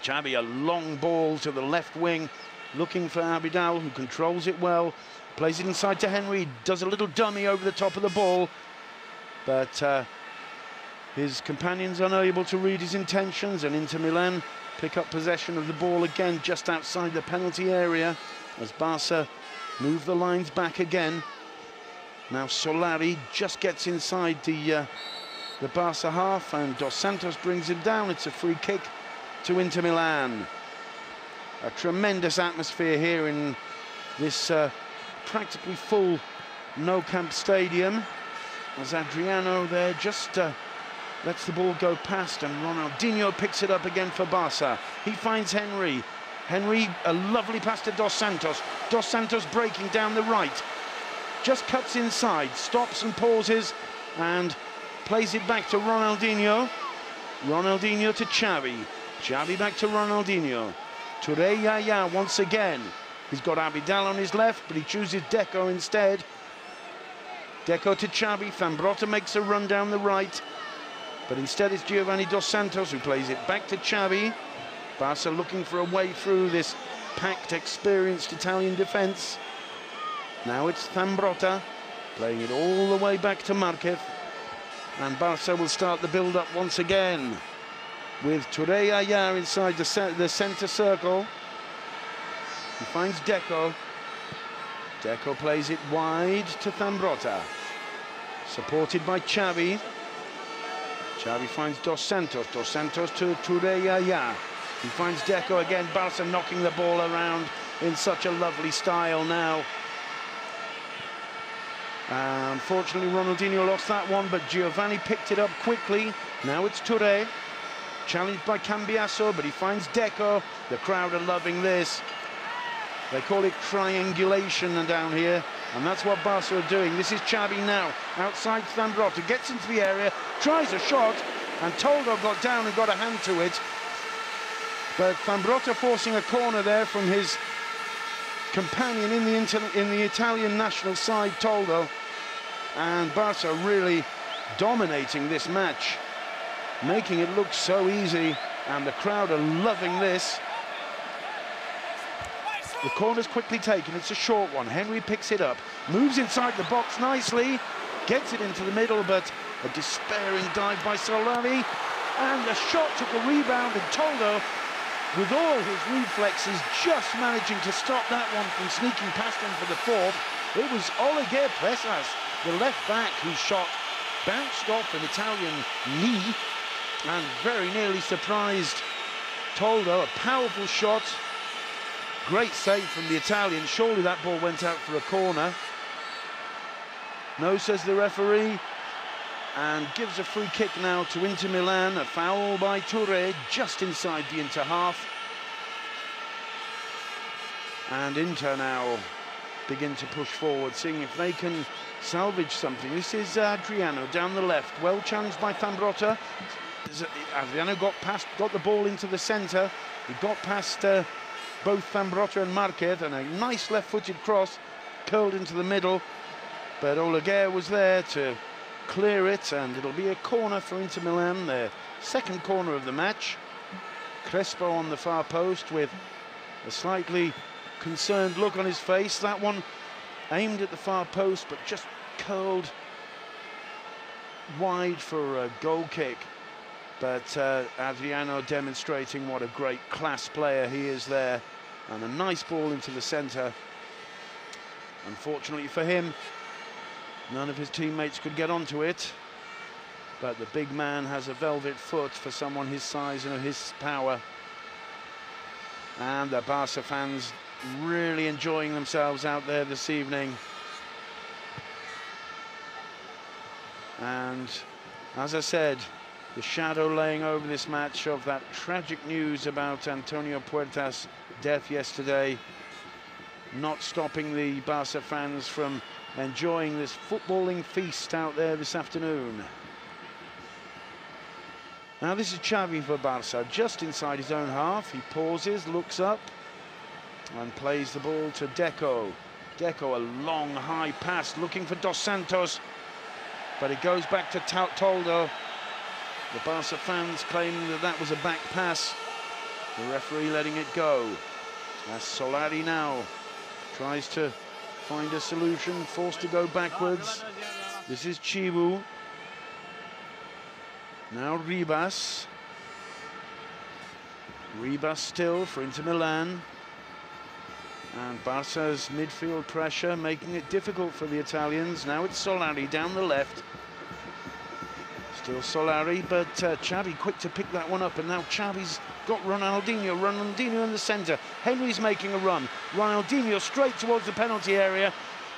Xavi, a long ball to the left wing, looking for Abidal, who controls it well, plays it inside to Henry, does a little dummy over the top of the ball, but his companions unable to read his intentions, and Inter Milan pick up possession of the ball again just outside the penalty area as Barca move the lines back again. Now Solari just gets inside the Barca half, and Dos Santos brings him down. It's a free kick to Inter Milan. A tremendous atmosphere here in this practically full No Camp stadium, as Adriano there just lets the ball go past, and Ronaldinho picks it up again for Barca. He finds Henry. Henry, a lovely pass to Dos Santos. Dos Santos breaking down the right. Just cuts inside, stops and pauses, and plays it back to Ronaldinho. Ronaldinho to Xavi. Xavi back to Ronaldinho. Touré once again. He's got Abidal on his left, but he chooses Deco instead. Deco to Xavi. Zambrotta makes a run down the right, but instead it's Giovanni Dos Santos who plays it back to Xavi. Barca looking for a way through this packed, experienced Italian defence. Now it's Zambrotta playing it all the way back to Marquez, and Barca will start the build-up once again with Touré inside the centre circle. He finds Deco. Deco plays it wide to Zambrotta, supported by Xavi. Xavi finds Dos Santos. Dos Santos to Touré. He finds Deco again. Barca knocking the ball around in such a lovely style now. Unfortunately, Ronaldinho lost that one, but Giovanni picked it up quickly. Now it's Touré, challenged by Cambiasso, but he finds Deco. The crowd are loving this. They call it triangulation down here, and that's what Barca are doing. This is Xavi now, outside Zambrotta, gets into the area, tries a shot, and Toldo got down and got a hand to it. But Zambrotta forcing a corner there from his companion in the Italian national side, Toldo. And Barca really dominating this match, making it look so easy, and the crowd are loving this. The corner's quickly taken, it's a short one. Henry picks it up, moves inside the box nicely, gets it into the middle, but a despairing dive by Solari, and the shot took a rebound, and Toldo, with all his reflexes, just managing to stop that one from sneaking past him for the fourth. It was Oleguer Presas, the left back, whose shot bounced off an Italian knee and very nearly surprised Toldo. A powerful shot, great save from the Italian. Surely that ball went out for a corner. No, says the referee, and gives a free kick now to Inter Milan. A foul by Touré just inside the Inter half. And Inter now begin to push forward, seeing if they can salvage something. This is Adriano down the left, well challenged by Zambrotta. Adriano got the ball into the centre. He got past both Zambrotta and Marquez, and a nice left-footed cross curled into the middle. But Oleguer was there to clear it, and it'll be a corner for Inter Milan, their second corner of the match. Crespo on the far post with a slightly concerned look on his face. That one aimed at the far post, but just curled wide for a goal kick. But Adriano demonstrating what a great class player he is there, and a nice ball into the centre. Unfortunately for him, none of his teammates could get onto it, but the big man has a velvet foot for someone his size and his power. And the Barca fans really enjoying themselves out there this evening. And as I said, the shadow laying over this match of that tragic news about Antonio Puerta's death yesterday, not stopping the Barca fans from enjoying this footballing feast out there this afternoon. Now this is Xavi for Barca, just inside his own half. He pauses, looks up, and plays the ball to Deco. Deco, a long, high pass, looking for Dos Santos, but it goes back to Toldo. The Barca fans claiming that that was a back pass. The referee letting it go. As Solari now tries to find a solution, forced to go backwards. This is Chivu. Now Ribas. Ribas still for Inter Milan. And Barca's midfield pressure making it difficult for the Italians. Now it's Solari down the left. Still Solari, but Xavi quick to pick that one up, and now Xavi's got Ronaldinho. Ronaldinho in the centre. Henry's making a run. Ronaldinho straight towards the penalty area.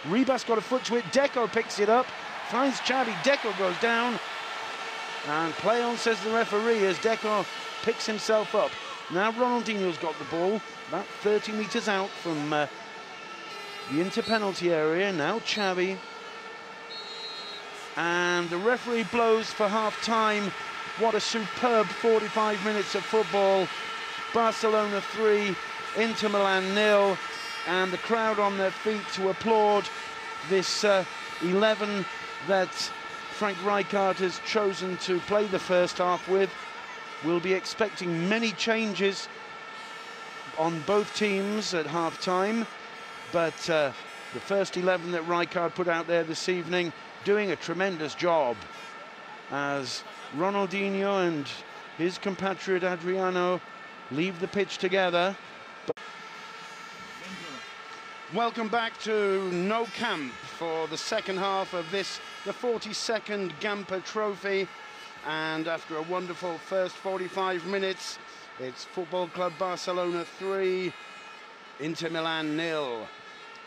Ribas got a foot to it. Deco picks it up, finds Xavi. Deco goes down, and play on, says the referee, as Deco picks himself up. Now Ronaldinho's got the ball, about 30 metres out from the Inter penalty area. Now Xavi. And the referee blows for half-time. What a superb 45 minutes of football. Barcelona 3, Inter Milan 0, and the crowd on their feet to applaud this 11 that Frank Rijkaard has chosen to play the first half with. We'll be expecting many changes on both teams at half-time, but the first 11 that Rijkaard put out there this evening doing a tremendous job, as Ronaldinho and his compatriot Adriano leave the pitch together. Welcome back to Nou Camp for the second half of this, the 42nd Gamper Trophy. And after a wonderful first 45 minutes, it's Football Club Barcelona 3, Inter Milan 0.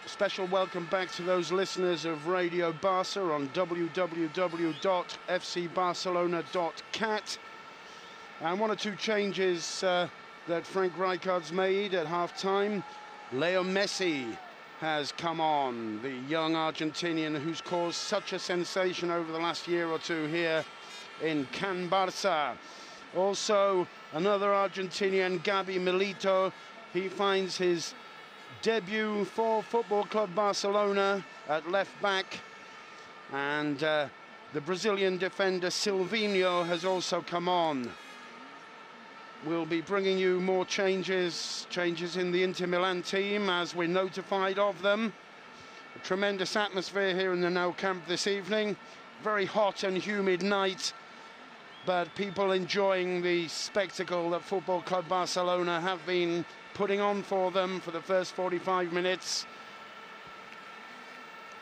Special welcome back to those listeners of Radio Barca on www.fcbarcelona.cat. And one or two changes that Frank Rijkaard's made at half-time. Leo Messi has come on, the young Argentinian who's caused such a sensation over the last year or two here in Can Barça. Also, another Argentinian, Gabi Milito. He finds his debut for Football Club Barcelona at left back. And the Brazilian defender Silvinho has also come on. We'll be bringing you more changes in the Inter Milan team as we're notified of them. A tremendous atmosphere here in the Nou Camp this evening. Very hot and humid night, but people enjoying the spectacle that Football Club Barcelona have been putting on for them for the first 45 minutes.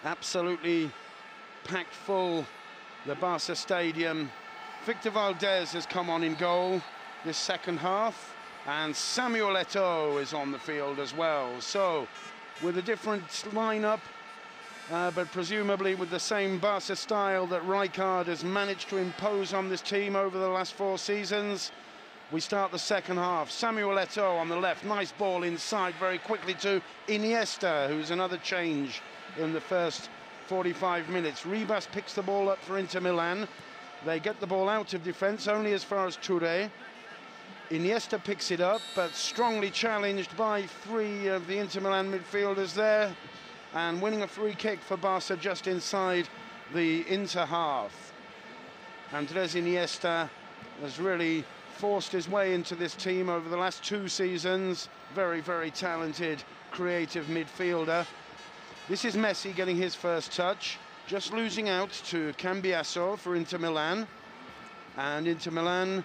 Absolutely packed full, the Barca stadium. Victor Valdez has come on in goal this second half, and Samuel Eto'o is on the field as well. So, with a different lineup, but presumably with the same Barca style that Rijkaard has managed to impose on this team over the last 4 seasons, we start the second half. Samuel Eto'o on the left, nice ball inside very quickly to Iniesta, who's another change in the first 45 minutes. Ribas picks the ball up for Inter Milan. They get the ball out of defence, only as far as Touré. Iniesta picks it up, but strongly challenged by 3 of the Inter Milan midfielders there, and winning a free kick for Barca just inside the Inter half. Andres Iniesta has really forced his way into this team over the last 2 seasons. Very, very talented, creative midfielder. This is Messi getting his first touch, just losing out to Cambiasso for Inter Milan. And Inter Milan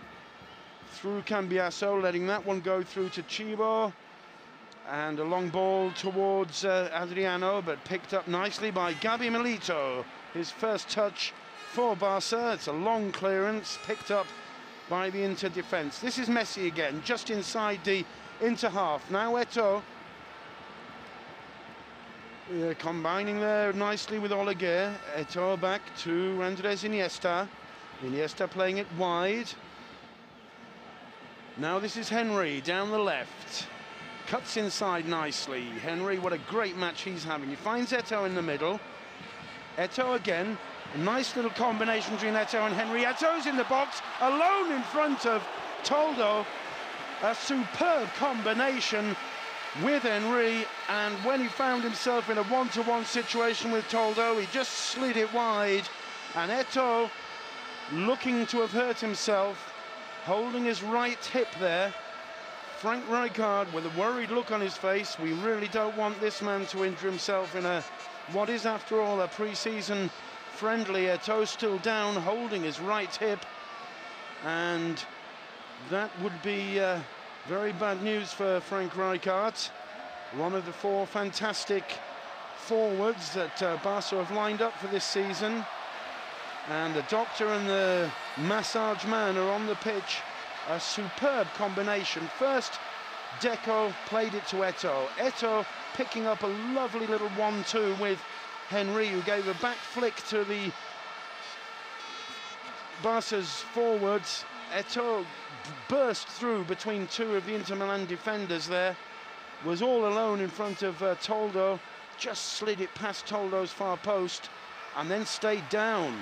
through Cambiasso, letting that one go through to Chibo. And a long ball towards Adriano, but picked up nicely by Gabi Milito. His first touch for Barca. It's a long clearance, picked up by the Inter defence. This is Messi again, just inside the Inter half. Now Eto'o. Combining there nicely with Oleguer. Eto'o back to Andres Iniesta. Iniesta playing it wide. Now this is Henry down the left. Cuts inside nicely. Henry, what a great match he's having. He finds Eto'o in the middle. Eto'o again. A nice little combination between Eto'o and Henry. Eto'o's in the box, alone in front of Toldo. A superb combination with Henry, and when he found himself in a one-to-one situation with Toldo, he just slid it wide, and Eto'o, looking to have hurt himself, holding his right hip there. Frank Rijkaard with a worried look on his face. We really don't want this man to injure himself in what is after all a pre-season friendly. Eto'o still down, holding his right hip, and that would be very bad news for Frank Rijkaard, one of the 4 fantastic forwards that Barca have lined up for this season. And the doctor and the massage man are on the pitch. A superb combination. First, Deco played it to Eto'o. Eto'o picking up a lovely little 1-2 with Henry, who gave a back flick to the Barca's forwards. Eto'o burst through between 2 of the Inter Milan defenders there, was all alone in front of Toldo, just slid it past Toldo's far post and then stayed down.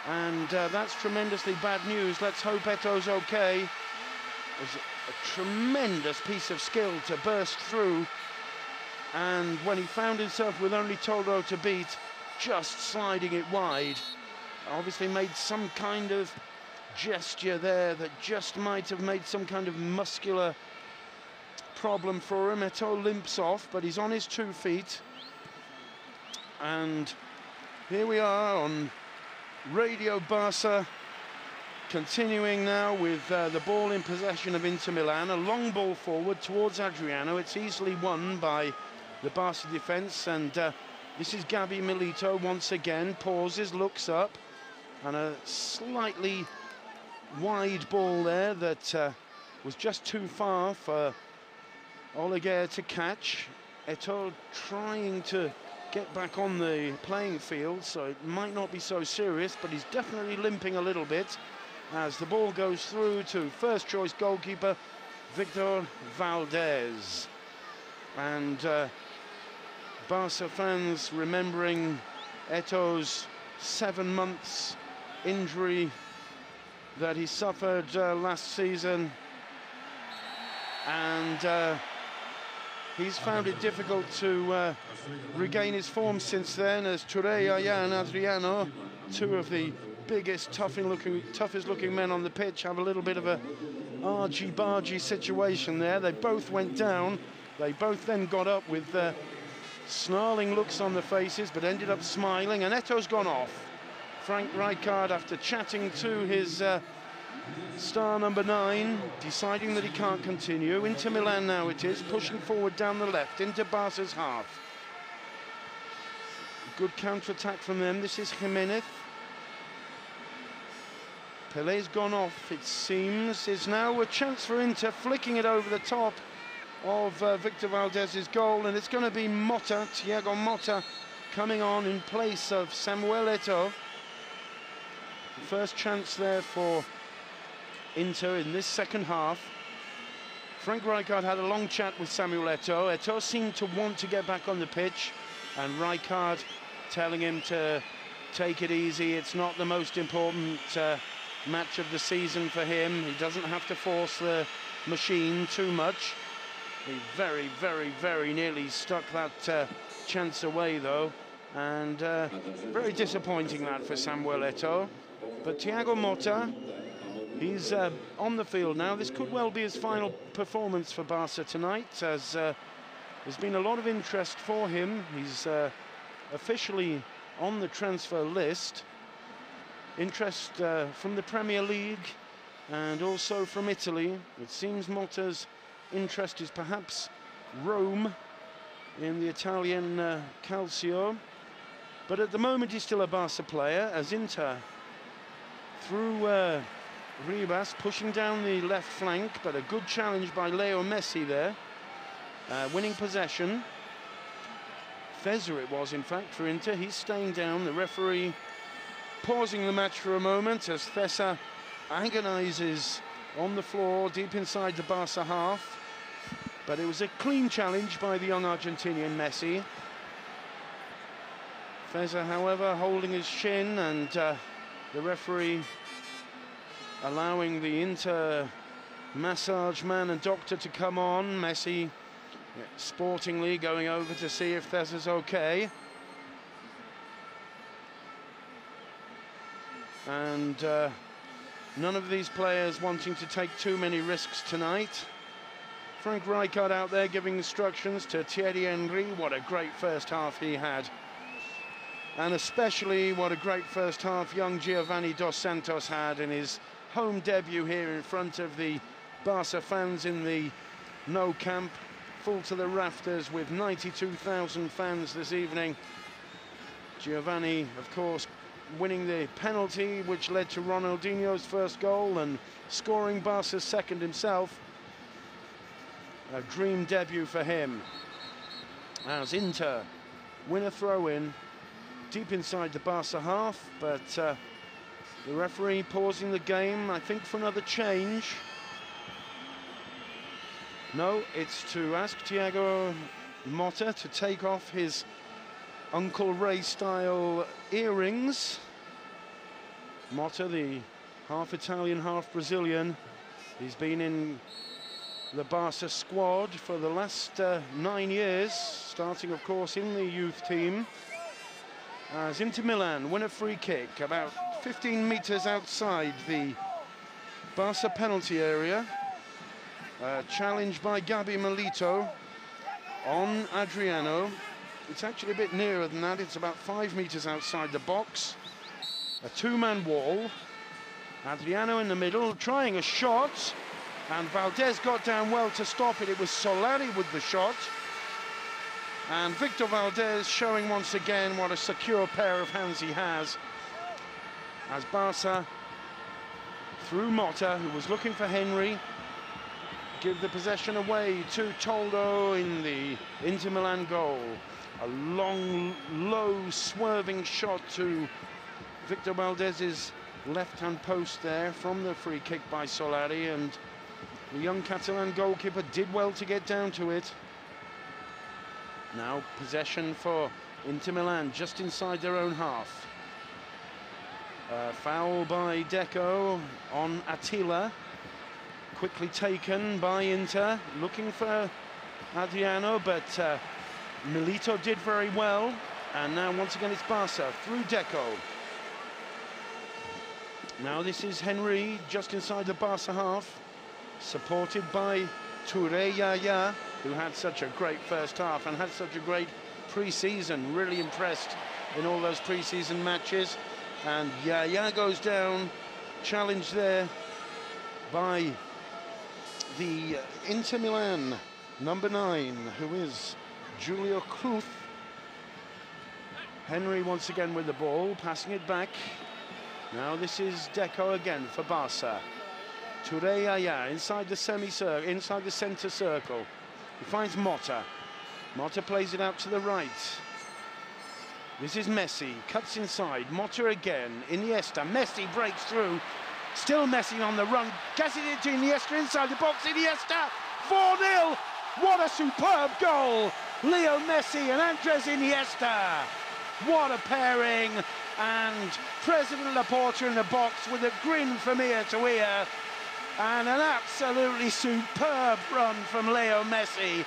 And that's tremendously bad news. Let's hope Eto'o's okay. It was a tremendous piece of skill to burst through, and when he found himself with only Toldo to beat, just sliding it wide, obviously made some kind of gesture there that just might have made some kind of muscular problem for him. Eto'o limps off, but he's on his 2 feet. And here we are on Radio Barca, continuing now with the ball in possession of Inter Milan. A long ball forward towards Adriano. It's easily won by the Barca defence, and this is Gabi Milito once again. Pauses, looks up, and a slightly wide ball there that was just too far for Oleguer to catch. Eto'o trying to get back on the playing field, so it might not be so serious, but he's definitely limping a little bit as the ball goes through to first choice goalkeeper Victor Valdez. And Barca fans remembering ETO'O's 7 months injury that he suffered last season, and he's found it difficult to regain his form since then, as Touré and Adriano, two of the biggest, toughest looking men on the pitch, have a little bit of a argy-bargy situation there. They both went down. They both then got up with snarling looks on their faces, but ended up smiling, and ETO'O's gone off. Frank Rijkaard, after chatting to his star number 9, deciding that he can't continue. Inter Milan now it is, pushing forward down the left into Barca's half. Good counter-attack from them. This is Jimenez. Pelé's gone off, it seems. Is now a chance for Inter, flicking it over the top of Victor Valdez's goal, and it's going to be Motta, Thiago Motta, coming on in place of Samuel Eto'o. The first chance there for Inter in this second half. Frank Rijkaard had a long chat with Samuel Eto'o. Eto'o seemed to want to get back on the pitch, and Rijkaard telling him to take it easy. It's not the most important match of the season for him. He doesn't have to force the machine too much. He very, very, very nearly stuck that chance away, though, and very disappointing that for Samuel Eto'o. But Thiago Motta, he's on the field now. This could well be his final performance for Barca tonight, as there's been a lot of interest for him. He's officially on the transfer list. Interest from the Premier League and also from Italy. It seems Motta's interest is perhaps Rome in the Italian Calcio. But at the moment he's still a Barca player, as Inter through Ribas, pushing down the left flank, but a good challenge by Leo Messi there, winning possession. Feza it was, in fact, for Inter. He's staying down. The referee pausing the match for a moment as Feza agonises on the floor deep inside the Barca half. But it was a clean challenge by the young Argentinian Messi. Feza, however, holding his shin, and the referee allowing the Inter massage man and doctor to come on. Messi sportingly going over to see if Feza's okay. And none of these players wanting to take too many risks tonight. Frank Rijkaard out there giving instructions to Thierry Henry. What a great first half he had. And especially what a great first half young Giovanni Dos Santos had in his home debut here in front of the Barca fans in the No Camp, full to the rafters with 92,000 fans this evening. Giovanni, of course, winning the penalty which led to Ronaldinho's first goal and scoring Barca's second himself. A dream debut for him. As Inter win a throw-in deep inside the Barca half, but the referee pausing the game, I think, for another change. No, it's to ask Thiago Motta to take off his Uncle Ray-style earrings. Motta, the half Italian, half Brazilian, he's been in the Barca squad for the last 9 years, starting, of course, in the youth team. As Inter Milan win a free kick about 15 meters outside the Barca penalty area. Challenged by Gabi Milito on Adriano. It's actually a bit nearer than that. It's about 5 meters outside the box. A two-man wall. Adriano in the middle, trying a shot. And Valdez got down well to stop it. It was Solari with the shot. And Victor Valdez showing once again what a secure pair of hands he has. As Barca, through Motta, who was looking for Henry, give the possession away to Toldo in the Inter Milan goal. A long, low, swerving shot to Victor Valdez's left-hand post there from the free kick by Solari, and the young Catalan goalkeeper did well to get down to it. Now possession for Inter Milan, just inside their own half. Foul by Deco on Attila. Quickly taken by Inter, looking for Adriano, but Milito did very well. And now once again it's Barca through Deco. Now this is Henry just inside the Barca half, supported by Touré Yaya, who had such a great first half and had such a great pre-season, really impressed in all those pre-season matches. And Yaya goes down, challenged there by the Inter Milan number 9, who is Julio Cruz. Henry once again with the ball, passing it back. Now this is Deco again for Barca. Touré Yaya inside the semicircle, inside the centre circle. He finds Motta. Motta plays it out to the right. This is Messi, cuts inside, Motta again, Iniesta, Messi breaks through, still Messi on the run, gets it into Iniesta inside the box, Iniesta, 4-0, what a superb goal, Leo Messi and Andres Iniesta, what a pairing, and President Laporta in the box with a grin from ear to ear, and an absolutely superb run from Leo Messi,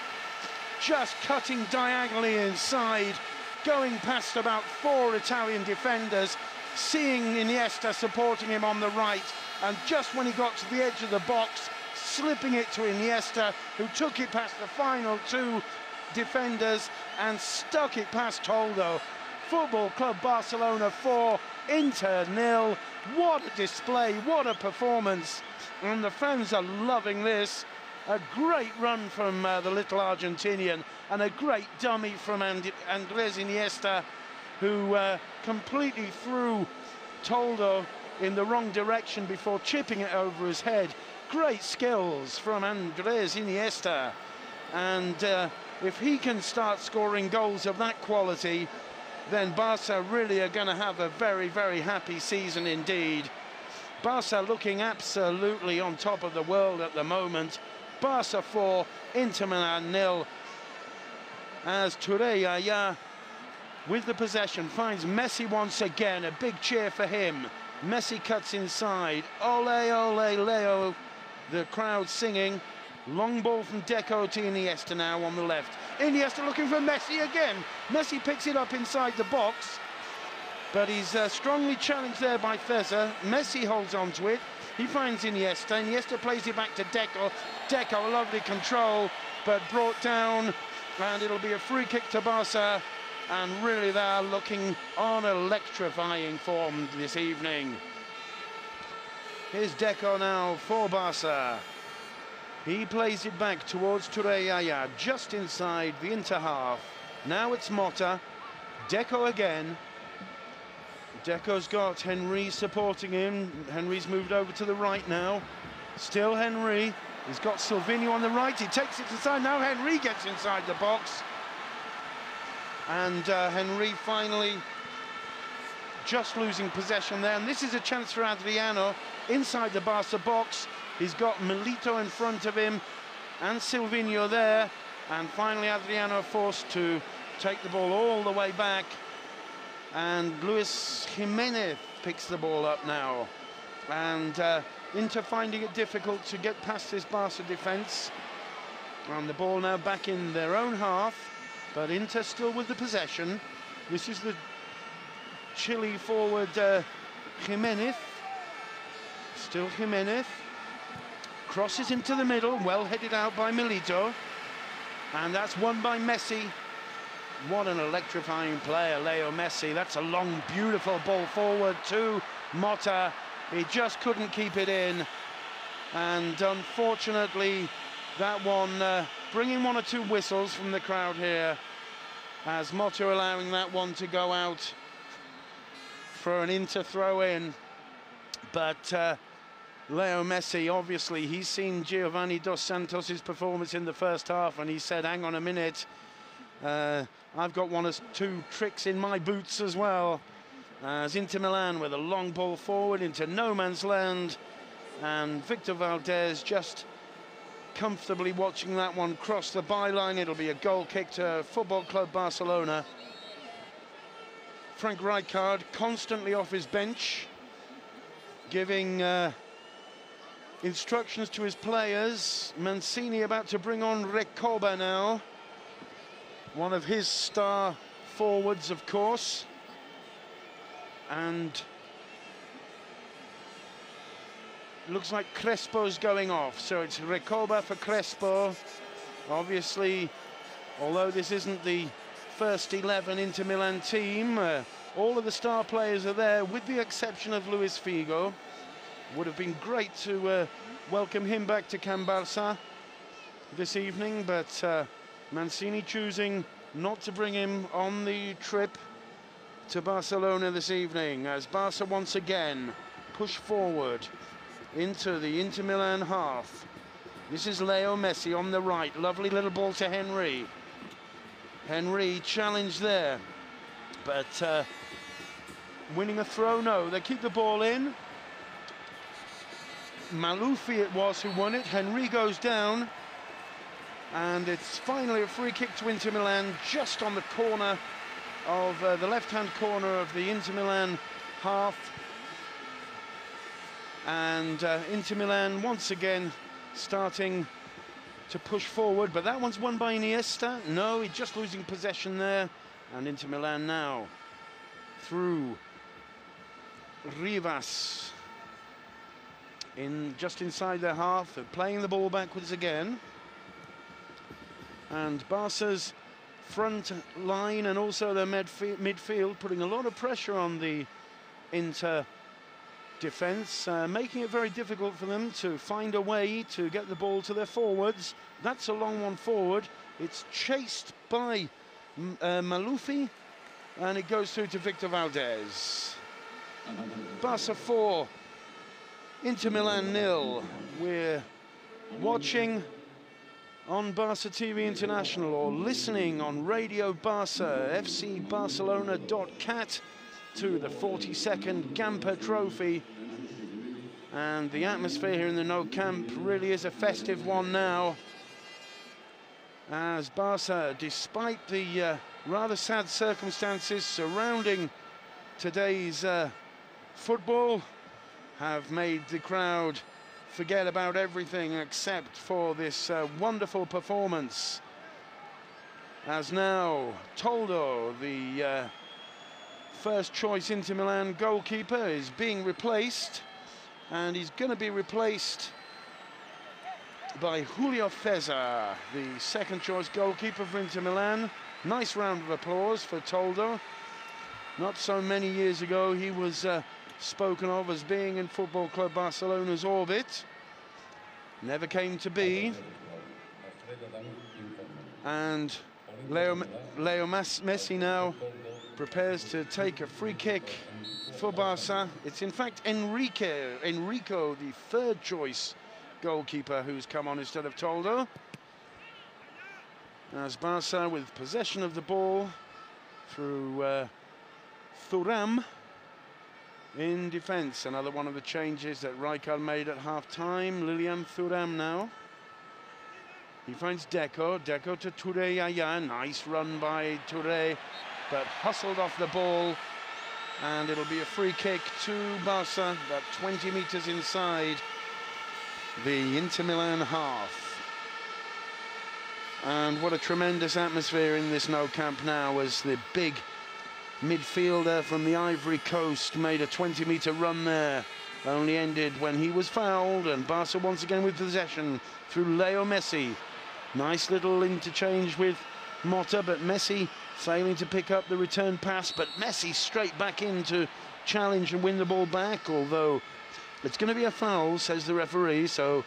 just cutting diagonally inside, going past about 4 Italian defenders, seeing Iniesta supporting him on the right, and just when he got to the edge of the box, slipping it to Iniesta, who took it past the final 2 defenders and stuck it past Toldo. Football Club Barcelona 4, Inter 0. What a display, what a performance, and the fans are loving this. A great run from the little Argentinian, and a great dummy from Andres Iniesta, who completely threw Toldo in the wrong direction before chipping it over his head. Great skills from Andres Iniesta, and if he can start scoring goals of that quality, then Barca really are going to have a very, very happy season indeed. Barca looking absolutely on top of the world at the moment. Barca 4, Inter Milan 0, as Touré Yaya with the possession finds Messi once again, a big cheer for him. Messi cuts inside, ole ole Leo, the crowd singing. Long ball from Deco to Iniesta now on the left. Iniesta looking for Messi again. Messi picks it up inside the box, but he's strongly challenged there by Feza. Messi holds on to it. He finds Iniesta. Iniesta plays it back to Deco. Deco, lovely control, but brought down, and it'll be a free kick to Barca. And really, they're looking on electrifying form this evening. Here's Deco now for Barca. He plays it back towards Touré Yaya, just inside the Inter half. Now it's Motta. Deco again. Deco's got Henry supporting him. Henry's moved over to the right now. Still Henry. He's got Silvinho on the right. He takes it inside. Now Henry gets inside the box. And Henry finally just losing possession there. And this is a chance for Adriano inside the Barca box. He's got Milito in front of him and Silvinho there. And finally Adriano forced to take the ball all the way back. And Luis Jimenez picks the ball up now. And Inter finding it difficult to get past this Barca defence. And the ball now back in their own half. But Inter still with the possession. This is the Chile forward Jimenez. Still Jimenez. Crosses into the middle, well headed out by Milito. And that's won by Messi. What an electrifying player, Leo Messi. That's a long, beautiful ball forward to Motta. He just couldn't keep it in. And unfortunately, that one, bringing 1 or 2 whistles from the crowd here, as Motta allowing that one to go out for an Inter throw-in. But Leo Messi, obviously, he's seen Giovanni Dos Santos' performance in the first half, and he said, hang on a minute, I've got 1 or 2 tricks in my boots as well. As Inter Milan with a long ball forward into no man's land, and Victor Valdez just comfortably watching that one cross the byline. It'll be a goal kick to Football Club Barcelona. Frank Rijkaard constantly off his bench, giving instructions to his players. Mancini about to bring on Recoba now, one of his star forwards, of course. And looks like Crespo's going off, so it's Recoba for Crespo. Obviously, although this isn't the first 11 Inter Milan team, all of the star players are there, with the exception of Luis Figo. Would have been great to welcome him back to Can Barça this evening, but Mancini choosing not to bring him on the trip to Barcelona this evening, as Barca once again push forward into the Inter Milan half. This is Leo Messi on the right. Lovely little ball to Henry. Henry challenged there, but winning a throw, no. They keep the ball in. Malufi it was who won it. Henry goes down, and it's finally a free kick to Inter Milan, just on the corner of the left-hand corner of the Inter Milan half. And Inter Milan once again starting to push forward, but that one's won by Iniesta. No, he's just losing possession there, and Inter Milan now through Rivas in just inside their half. They're playing the ball backwards again, and Barca's front line and also their midfield putting a lot of pressure on the Inter defence, making it very difficult for them to find a way to get the ball to their forwards. That's a long one forward. It's chased by Malufi, and it goes through to Victor Valdez. Barca 4, Inter Milan 0. We're watching on Barca TV International or listening on Radio Barca, fcbarcelona.cat, to the 42nd Gamper Trophy. And the atmosphere here in the Nou Camp really is a festive one now, as Barca, despite the rather sad circumstances surrounding today's football, have made the crowd forget about everything except for this wonderful performance. As now Toldo, the first choice Inter Milan goalkeeper, is being replaced, and he's going to be replaced by Julio Cesar, the second choice goalkeeper for Inter Milan. Nice round of applause for Toldo. Not so many years ago he was spoken of as being in Football Club Barcelona's orbit. Never came to be. And Leo Messi now prepares to take a free kick for Barca. It's in fact Enrico, the third choice goalkeeper, who's come on instead of Toldo. As Barca with possession of the ball through Thuram in defence. Another one of the changes that Rijkaard made at half-time. Lilian Thuram now. He finds Deco to Touré Yaya. Nice run by Touré, but hustled off the ball, and it'll be a free kick to Barca, about 20 metres inside the Inter Milan half. And what a tremendous atmosphere in this Nou Camp now, as the big midfielder from the Ivory Coast made a 20-metre run there. Only ended when he was fouled, and Barca once again with possession through Leo Messi. Nice little interchange with Motta, but Messi failing to pick up the return pass, but Messi straight back in to challenge and win the ball back, although it's going to be a foul, says the referee. So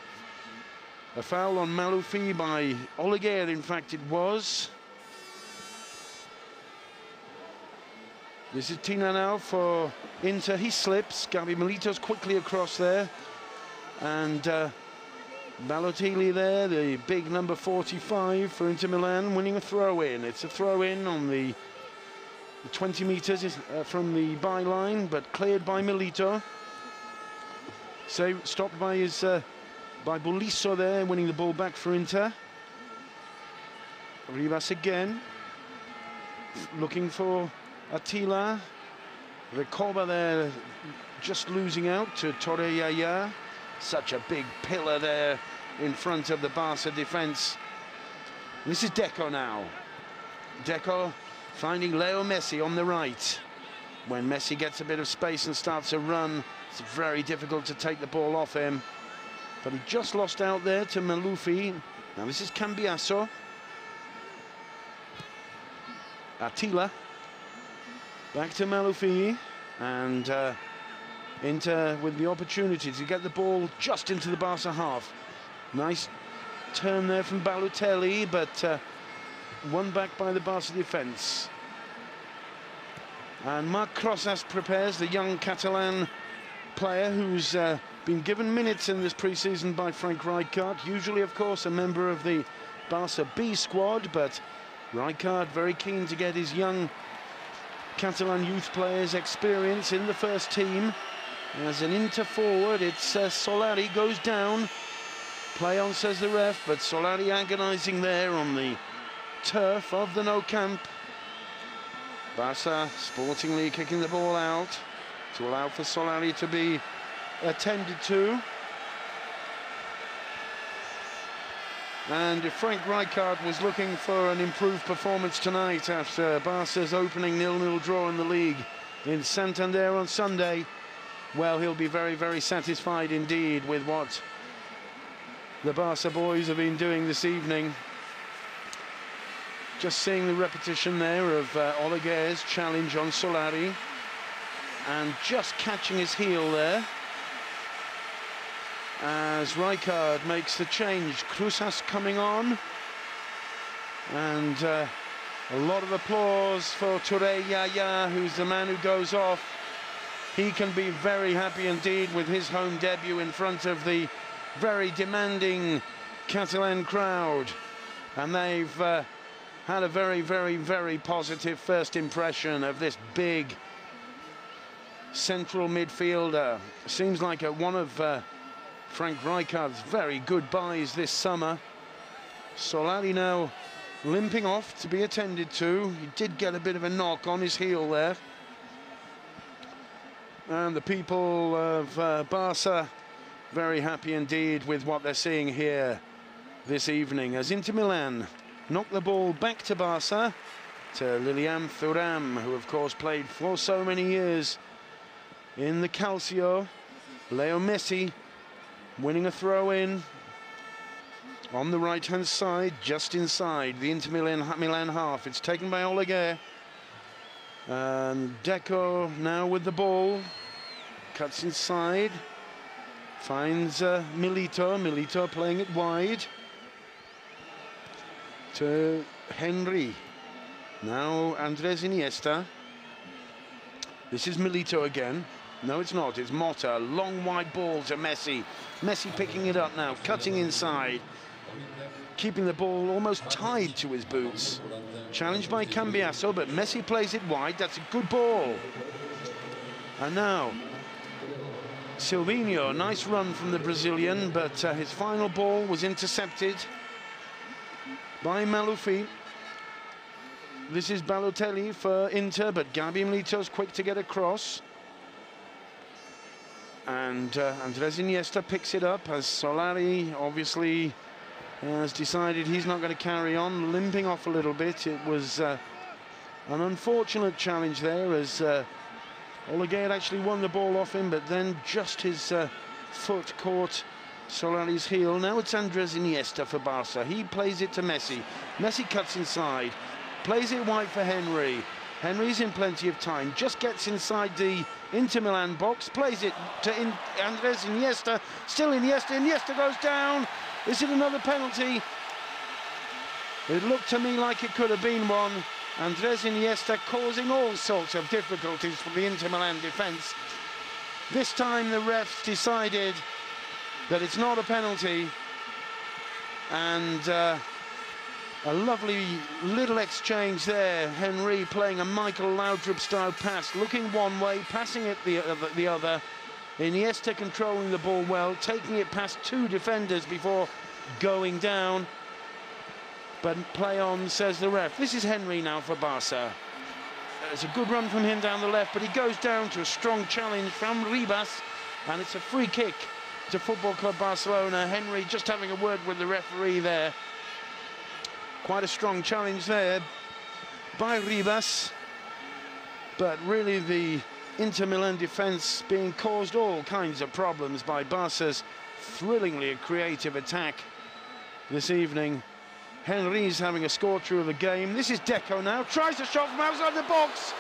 a foul on Malufi by Oleguer, in fact it was. This is Tina now for Inter. He slips. Gabi Milito's quickly across there. And Balotelli there, the big number 45 for Inter Milan, winning a throw-in. It's a throw-in on the 20 metres from the byline, but cleared by Milito. So stopped by his by Bulisso there, winning the ball back for Inter. Rivas again, looking for Attila. Recoba there, just losing out to Torre Yaya. Such a big pillar there in front of the Barca defence. This is Deco now. Deco finding Leo Messi on the right. When Messi gets a bit of space and starts a run, it's very difficult to take the ball off him. But he just lost out there to Malufi. Now this is Cambiasso. Attila. Back to Malufi. And Inter with the opportunity to get the ball just into the Barca half. Nice turn there from Balotelli, but won back by the Barca defence. And Marc Crosas prepares, the young Catalan player who's been given minutes in this pre-season by Frank Rijkaard. Usually, of course, a member of the Barca B squad, but Rijkaard very keen to get his young Catalan youth players experience in the first team. As an Inter forward, it's Solari goes down. Play on, says the ref, but Solari agonising there on the turf of the Nou Camp. Barca sportingly kicking the ball out to allow for Solari to be attended to. And if Frank Rijkaard was looking for an improved performance tonight after Barca's opening 0-0 draw in the league in Santander on Sunday, well, he'll be very, very satisfied indeed with what the Barca boys have been doing this evening. Just seeing the repetition there of Oleguer's challenge on Solari, and just catching his heel there as Rijkaard makes the change. Cruzas coming on, and a lot of applause for Torre Yaya, who's the man who goes off. He can be very happy indeed with his home debut in front of the very demanding Catalan crowd, and they've had a very, very, very positive first impression of this big central midfielder. Seems like one of Frank Rijkaard's very good buys this summer. Solari now limping off to be attended to. He did get a bit of a knock on his heel there. And the people of Barca very happy indeed with what they're seeing here this evening, as Inter Milan knock the ball back to Barca, to Lilian Thuram, who of course played for so many years in the Calcio. Leo Messi winning a throw-in on the right-hand side, just inside the Inter Milan half. It's taken by Oleguer. And Deco now with the ball, cuts inside, finds Milito playing it wide to Henry. Now Andres Iniesta. This is Milito again. No, it's not, it's Motta. Long wide ball to Messi. Messi picking it up now, cutting inside, keeping the ball almost tied to his boots. Challenged by Cambiasso, but Messi plays it wide. That's a good ball. And now Silvinho, nice run from the Brazilian, but his final ball was intercepted by Malufi. This is Balotelli for Inter, but Gabi Milito's quick to get across. And Andres Iniesta picks it up as Solari obviously has decided he's not going to carry on, limping off a little bit. It was an unfortunate challenge there, as Oleguer actually won the ball off him, but then just his foot caught Solari's heel. Now it's Andres Iniesta for Barca. He plays it to Messi. Messi cuts inside, plays it wide for Henry. Henry's in plenty of time, just gets inside the Inter Milan box, plays it to Andres Iniesta. Still Iniesta. Iniesta goes down. Is it another penalty? It looked to me like it could have been one. Andres Iniesta causing all sorts of difficulties for the Inter Milan defence. This time the refs decided that it's not a penalty, and a lovely little exchange there. Henry playing a Michael Laudrup style pass, looking one way, passing it the other, Iniesta controlling the ball well, taking it past 2 defenders before going down. But play on, says the ref. This is Henry now for Barca. It's a good run from him down the left, but he goes down to a strong challenge from Ribas, and it's a free kick to Football Club Barcelona. Henry just having a word with the referee there. Quite a strong challenge there by Ribas, but really the Inter Milan defence being caused all kinds of problems by Barca's thrillingly creative attack this evening. Henry's having a scorcher of the game. This is Deco now, tries a shot from outside the box,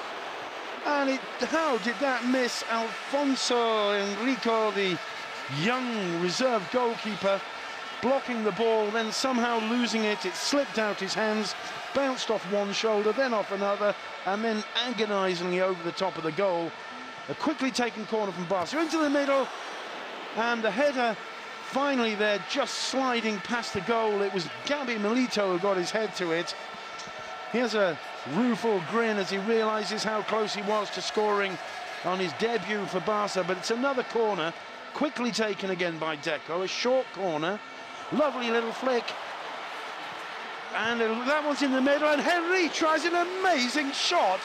and how did that miss? Alfonso Enrico, the young reserve goalkeeper, blocking the ball, then somehow losing it. It slipped out his hands, bounced off one shoulder, then off another, and then agonisingly over the top of the goal. A quickly taken corner from Barca into the middle, and the header finally there, just sliding past the goal. It was Gabi Milito who got his head to it. He has a rueful grin as he realises how close he was to scoring on his debut for Barca, but it's another corner, quickly taken again by Deco, a short corner, lovely little flick, and that one's in the middle, and Henry tries an amazing shot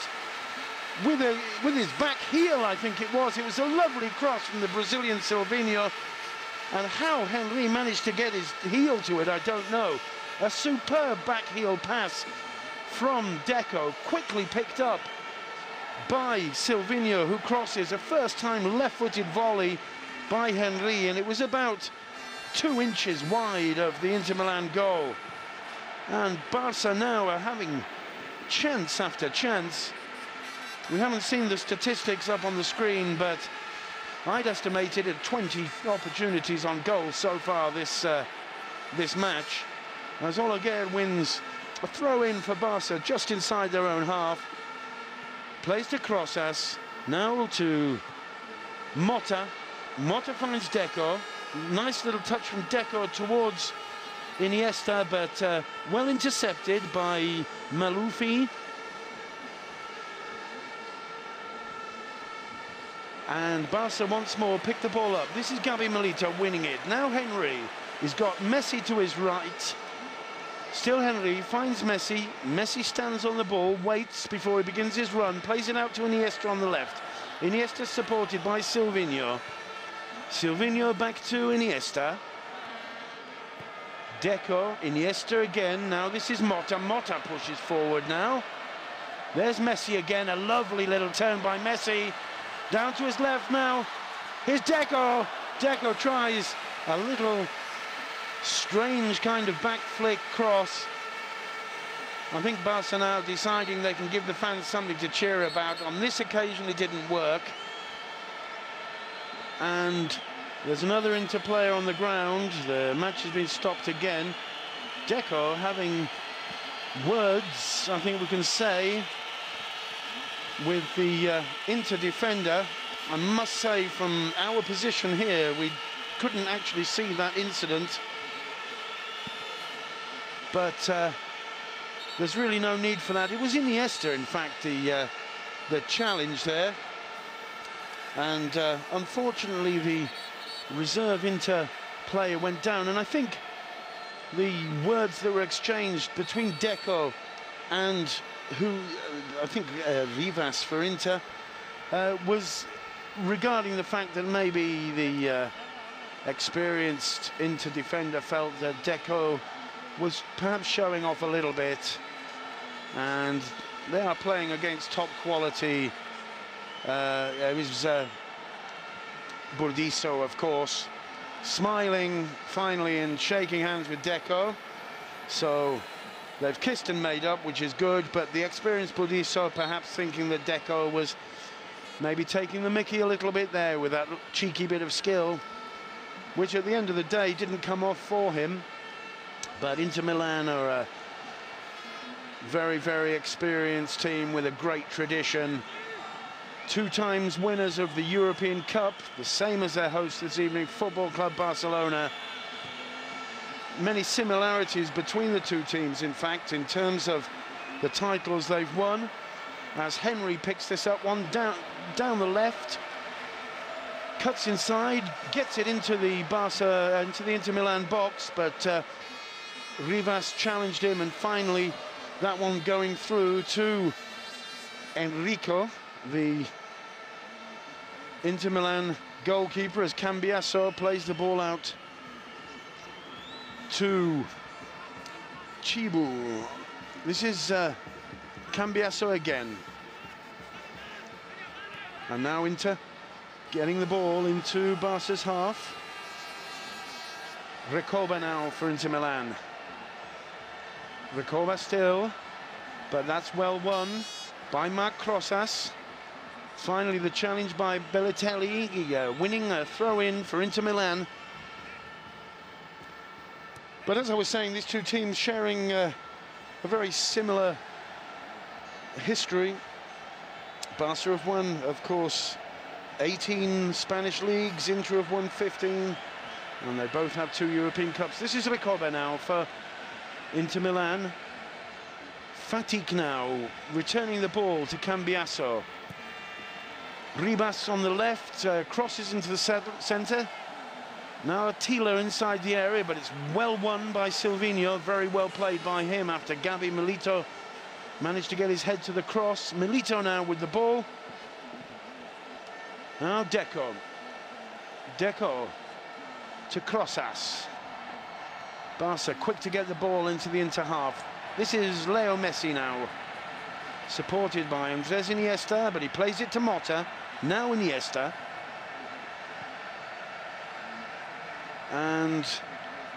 with his back heel, I think it was. It was a lovely cross from the Brazilian Silvinho, and how Henry managed to get his heel to it, I don't know. A superb back heel pass from Deco, quickly picked up by Silvinho, who crosses a first-time left-footed volley by Henry, and it was about 2 inches wide of the Inter Milan goal. And Barca now are having chance after chance. We haven't seen the statistics up on the screen, but I'd estimated at 20 opportunities on goal so far this match. As Oleguer wins a throw-in for Barca just inside their own half. Plays to Crosas, now to Mota. Mota finds Deco. Nice little touch from Deco towards Iniesta, but well intercepted by Malufi. And Barca once more pick the ball up. This is Gabi Milito winning it. Now Henry. He's got Messi to his right. Still Henry finds Messi. Messi stands on the ball, waits before he begins his run, plays it out to Iniesta on the left. Iniesta supported by Silvinho. Silvinho back to Iniesta. Deco, Iniesta again. Now this is Mota. Mota pushes forward now. There's Messi again. A lovely little turn by Messi. Down to his left now. Here's Deco. Deco tries a little strange kind of back flick cross. I think Barca now deciding they can give the fans something to cheer about. On this occasion it didn't work. And there's another Inter player on the ground. The match has been stopped again. Deco having words, I think we can say, with the Inter defender. I must say, from our position here, we couldn't actually see that incident. But there's really no need for that. It was Iniesta, in fact, the challenge there. And unfortunately, the reserve Inter player went down. And I think the words that were exchanged between Deco and I think Rivas for Inter, was regarding the fact that maybe the experienced Inter defender felt that Deco was perhaps showing off a little bit, and they are playing against top quality. It was Burdisso, of course, smiling finally and shaking hands with Deco. So they've kissed and made up, which is good, but the experienced Burdisso perhaps thinking that Deco was maybe taking the mickey a little bit there with that cheeky bit of skill, which at the end of the day didn't come off for him. But Inter Milan are a very, very experienced team with a great tradition. 2 times winners of the European Cup, the same as their host this evening, Football Club Barcelona. Many similarities between the 2 teams, in fact, in terms of the titles they've won. As Henry picks this up, one down the left. cuts inside, gets it into the Inter Milan box, but Rivas challenged him, and finally that one going through to Enrico, the Inter Milan goalkeeper, as Cambiasso plays the ball out to Chibu. This is Cambiasso again. And now Inter getting the ball into Barca's half. Recoba now for Inter Milan. Recoba still, but that's well won by Marc Crosas. Finally the challenge by Bellatelli, winning a throw-in for Inter Milan. But as I was saying, these two teams sharing a very similar history. Barca have won, of course, 18 Spanish leagues, Inter have won 15, and they both have 2 European Cups. This is Recoba now for Inter Milan. Fatik now, returning the ball to Cambiasso. Ribas on the left, crosses into the centre. Now Attila inside the area, but it's well won by Silvinho, very well played by him after Gabi Milito managed to get his head to the cross. Milito now with the ball. Now Deco. Deco to Crosas. Barca quick to get the ball into the Inter half. This is Leo Messi now, supported by Andres Iniesta, but he plays it to Motta. Now Iniesta. And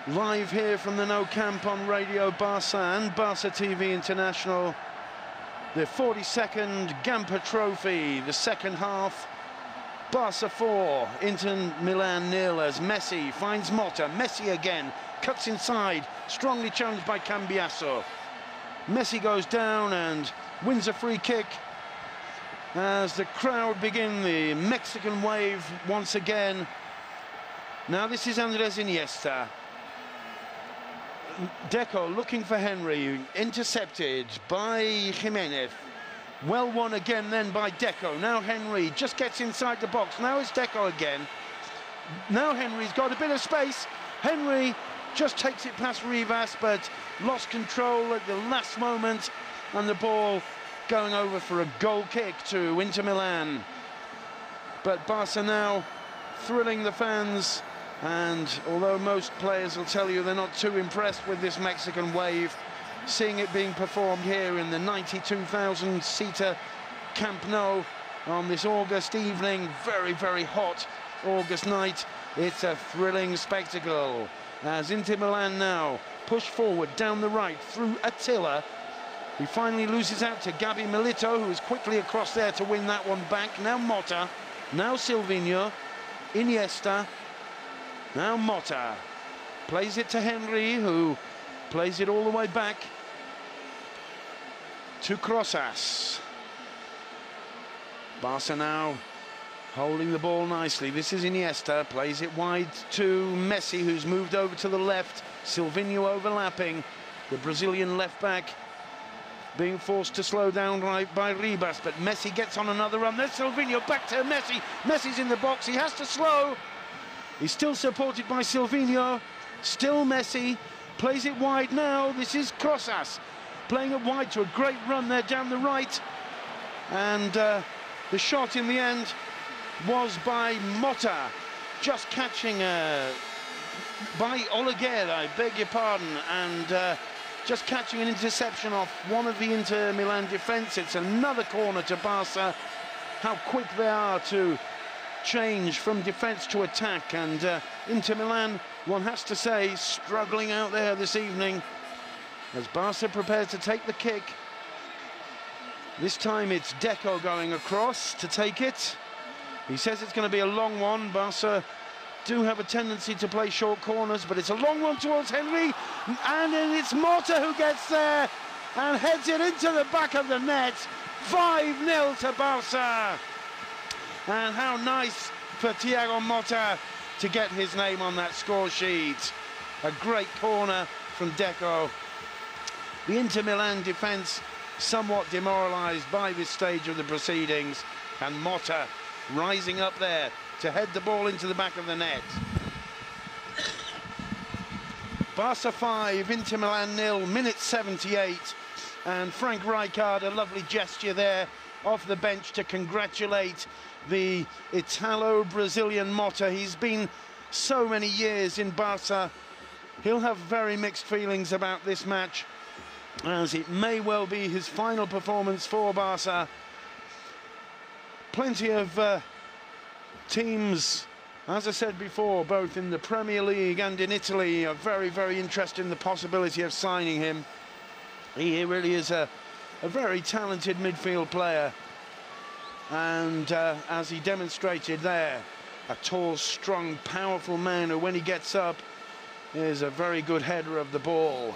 live here from the No Camp on Radio Barca and Barca TV International, the 42nd Gamper Trophy, the second half. Barca 4, Inter Milan 0, as Messi finds Motta. Messi again, cuts inside, strongly challenged by Cambiasso. Messi goes down and wins a free kick as the crowd begin the Mexican wave once again. Now this is Andres Iniesta. Deco looking for Henry, intercepted by Jimenez. Well won again then by Deco. Now Henry just gets inside the box. Now it's Deco again. Now Henry's got a bit of space. Henry just takes it past Rivas, but lost control at the last moment, and the ball going over for a goal kick to Inter Milan. But Barca now thrilling the fans, and although most players will tell you they're not too impressed with this Mexican wave, seeing it being performed here in the 92,000-seater Camp Nou on this August evening, very, very hot August night, it's a thrilling spectacle. As Inter Milan now push forward down the right through Attila. He finally loses out to Gabi Milito, who is quickly across there to win that one back. Now Motta, now Silvinho, Iniesta, now Motta. Plays it to Henry, who plays it all the way back to Crosas. Barca now holding the ball nicely. This is Iniesta, plays it wide to Messi, who's moved over to the left. Silvinho overlapping. The Brazilian left-back being forced to slow down right by Ribas, but Messi gets on another run. There's Silvinho, back to Messi. Messi's in the box, he has to slow. He's still supported by Silvinho. Still Messi, plays it wide now. This is Crosas, playing it wide to a great run there down the right. And the shot in the end was by Motta, just catching by Oleguer, I beg your pardon, and just catching an interception off one of the Inter Milan defence. It's another corner to Barca. How quick they are to change from defence to attack, and Inter Milan, one has to say, struggling out there this evening as Barca prepares to take the kick. This time it's Deco going across to take it. He says it's going to be a long one. Barca do have a tendency to play short corners, but it's a long one towards Henry, and then it's Motta who gets there and heads it into the back of the net. 5-0 to Barca. And how nice for Thiago Motta to get his name on that score sheet. A great corner from Deco. The Inter Milan defence somewhat demoralised by this stage of the proceedings, and Motta rising up there to head the ball into the back of the net. Barca 5, Inter Milan 0, minute 78. And Frank Rijkaard, a lovely gesture there off the bench to congratulate the Italo-Brazilian Motta. He's been so many years in Barca. He'll have very mixed feelings about this match, as it may well be his final performance for Barca. Plenty of teams, as I said before, both in the Premier League and in Italy, are very, very interested in the possibility of signing him. He really is a very talented midfield player, and as he demonstrated there, a tall, strong, powerful man who, when he gets up, is a very good header of the ball.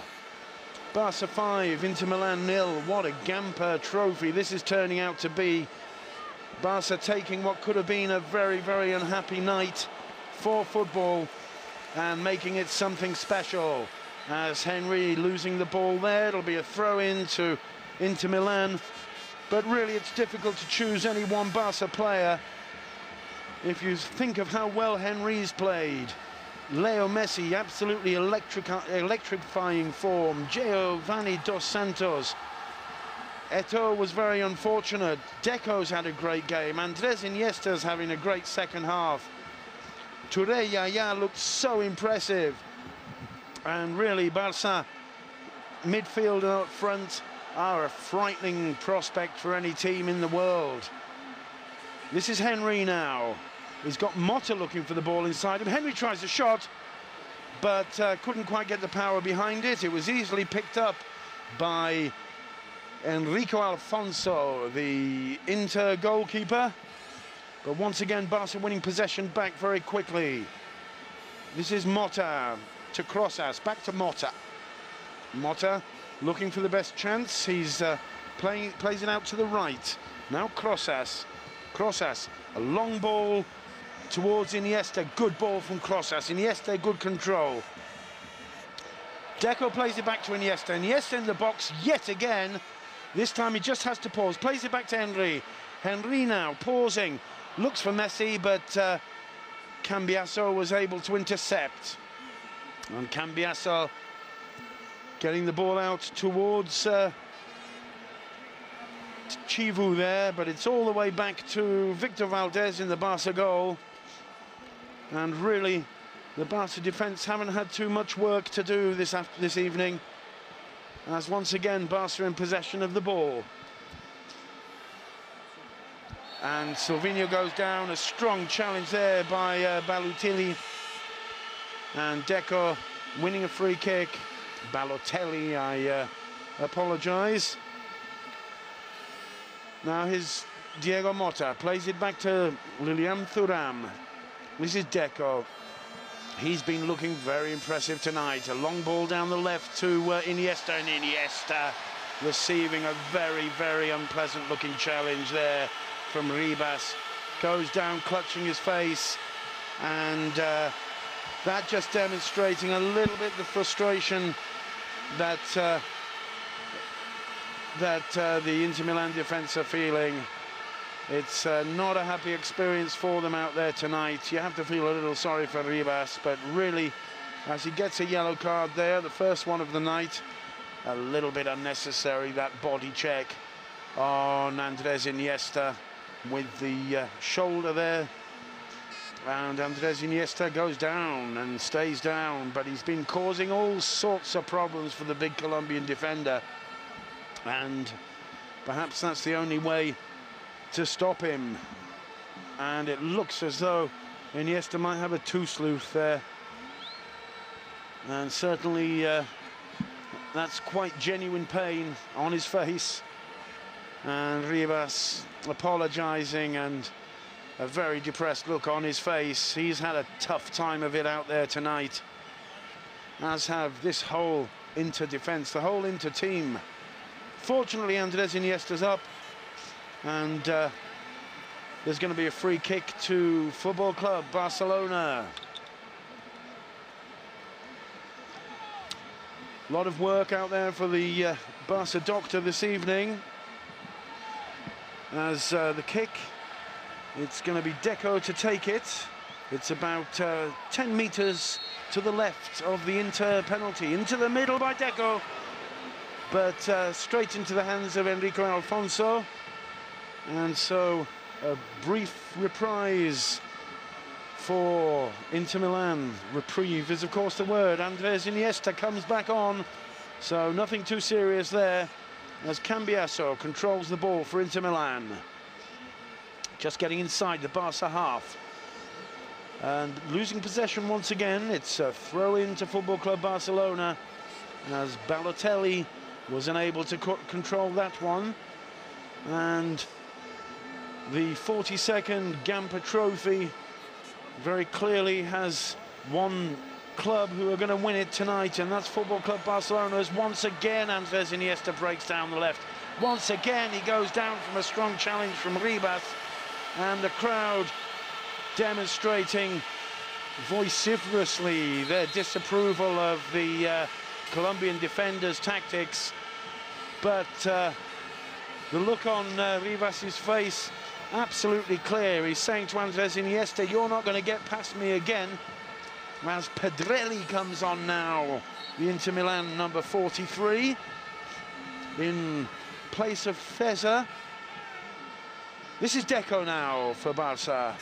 Barca 5, Inter Milan 0. What a Gamper Trophy this is turning out to be. Barca taking what could have been a very, very unhappy night for football and making it something special. As Henry losing the ball there, it'll be a throw-in to Inter Milan. But really, it's difficult to choose any one Barca player. If you think of how well Henry's played, Leo Messi, absolutely electrifying form. Giovanni Dos Santos. ETO'O was very unfortunate. Deco's had a great game. Andres Iniesta's having a great second half. Touré Yaya looked so impressive. And really, Barca midfield and up front are a frightening prospect for any team in the world. This is Henry now. He's got Motta looking for the ball inside him. Henry tries a shot, but couldn't quite get the power behind it. It was easily picked up by Enrico Alfonso, the Inter goalkeeper. But once again, Barca winning possession back very quickly. This is Motta to Crossas, back to Motta. Motta looking for the best chance. He's plays it out to the right. Now Crossas. Crossas, a long ball towards Iniesta. Good ball from Crossas. Iniesta, good control. Deco plays it back to Iniesta. Iniesta in the box yet again. This time he just has to pause. Plays it back to Henry. Henry now pausing. Looks for Messi, but Cambiasso was able to intercept. And Cambiasso getting the ball out towards Chivu there, but it's all the way back to Victor Valdez in the Barca goal. And really, the Barca defence haven't had too much work to do this evening, as once again Barca in possession of the ball. And Silvinho goes down, a strong challenge there by Balotelli. And Deco winning a free kick. Balotelli, I apologise. Now here's Diego Motta, plays it back to Lilian Thuram. This is Deco. He's been looking very impressive tonight. A long ball down the left to Iniesta, and Iniesta receiving a very, very unpleasant looking challenge there from Ribas. Goes down clutching his face, and that just demonstrating a little bit the frustration that the Inter Milan defence are feeling. It's not a happy experience for them out there tonight. You have to feel a little sorry for Ribas, but really, as he gets a yellow card there, the first one of the night, a little bit unnecessary, that body check on Andres Iniesta with the shoulder there. And Andres Iniesta goes down and stays down, but he's been causing all sorts of problems for the big Colombian defender. And perhaps that's the only way to stop him. And it looks as though Iniesta might have a two-sleuth there. And certainly that's quite genuine pain on his face. And Ribas apologising, and a very depressed look on his face. He's had a tough time of it out there tonight, as have this whole Inter defence, the whole Inter team. Fortunately, Andres Iniesta's up, and there's going to be a free kick to Football Club Barcelona. A lot of work out there for the Barca doctor this evening, as the kick It's going to be Deco to take it. It's about 10 metres to the left of the Inter penalty. Into the middle by Deco, but straight into the hands of Enrico Alfonso. And so a brief reprise for Inter Milan. Reprieve is of course the word. Andres Iniesta comes back on, so nothing too serious there as Cambiasso controls the ball for Inter Milan. Just getting inside the Barca half and losing possession once again. It's a throw into Football Club Barcelona as Balotelli was unable to control that one. And the 42nd Gamper Trophy very clearly has one club who are going to win it tonight, and that's Football Club Barcelona, as once again Andres Iniesta breaks down the left. Once again he goes down from a strong challenge from Ribas, and the crowd demonstrating vociferously their disapproval of the Colombian defenders' tactics. But the look on Ribas's face, absolutely clear. He's saying to Andres Iniesta, you're not going to get past me again. As Pedrelli comes on now, the Inter Milan number 43, in place of Feza. This is Deco now for Barca.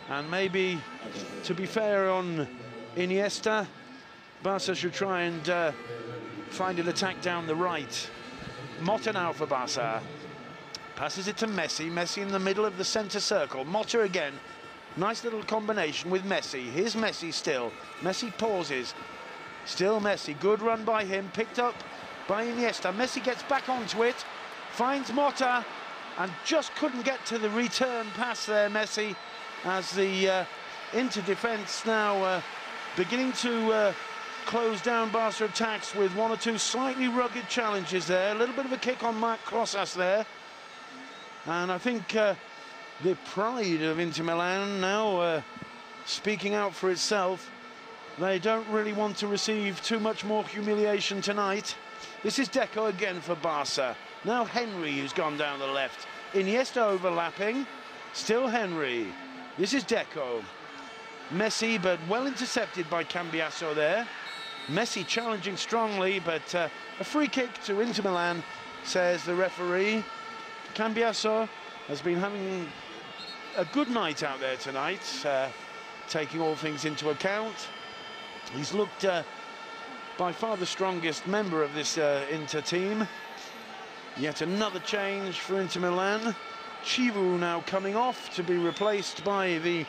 And maybe, to be fair on Iniesta, Barca should try and find an attack down the right. Motta now for Barca. Passes it to Messi. Messi in the middle of the centre circle. Motta again. Nice little combination with Messi. Here's Messi still. Messi pauses. Still Messi. Good run by him. Picked up by Iniesta. Messi gets back onto it. Finds Motta. And just couldn't get to the return pass there, Messi. As the Inter defence now beginning to close down Barca attacks with one or two slightly rugged challenges there. A little bit of a kick on Marc Rosas there. And I think the pride of Inter Milan now speaking out for itself. They don't really want to receive too much more humiliation tonight. This is Deco again for Barca. Now Henry, who's gone down the left. Iniesta overlapping. Still Henry. This is Deco. Messi, but well intercepted by Cambiasso there. Messi challenging strongly, but a free kick to Inter Milan, says the referee. Cambiasso has been having a good night out there tonight, taking all things into account. He's looked by far the strongest member of this Inter team. Yet another change for Inter Milan. Chivu now coming off to be replaced by the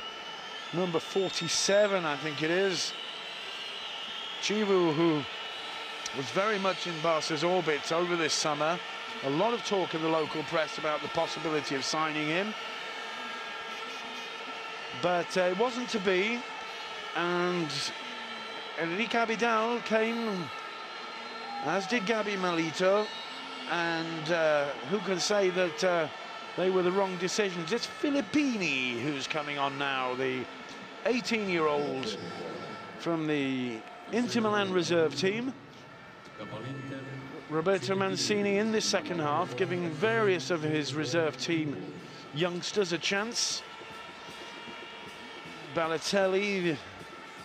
number 47, I think it is. Chivu, who was very much in Barca's orbit over this summer. A lot of talk in the local press about the possibility of signing him. But it wasn't to be, and Enrique Abidal came, as did Gabi Milito, and who can say that they were the wrong decisions? It's Filippini who's coming on now, the 18-year-old from the Inter Milan reserve team. Roberto Mancini in this second half, giving various of his reserve team youngsters a chance. Balotelli,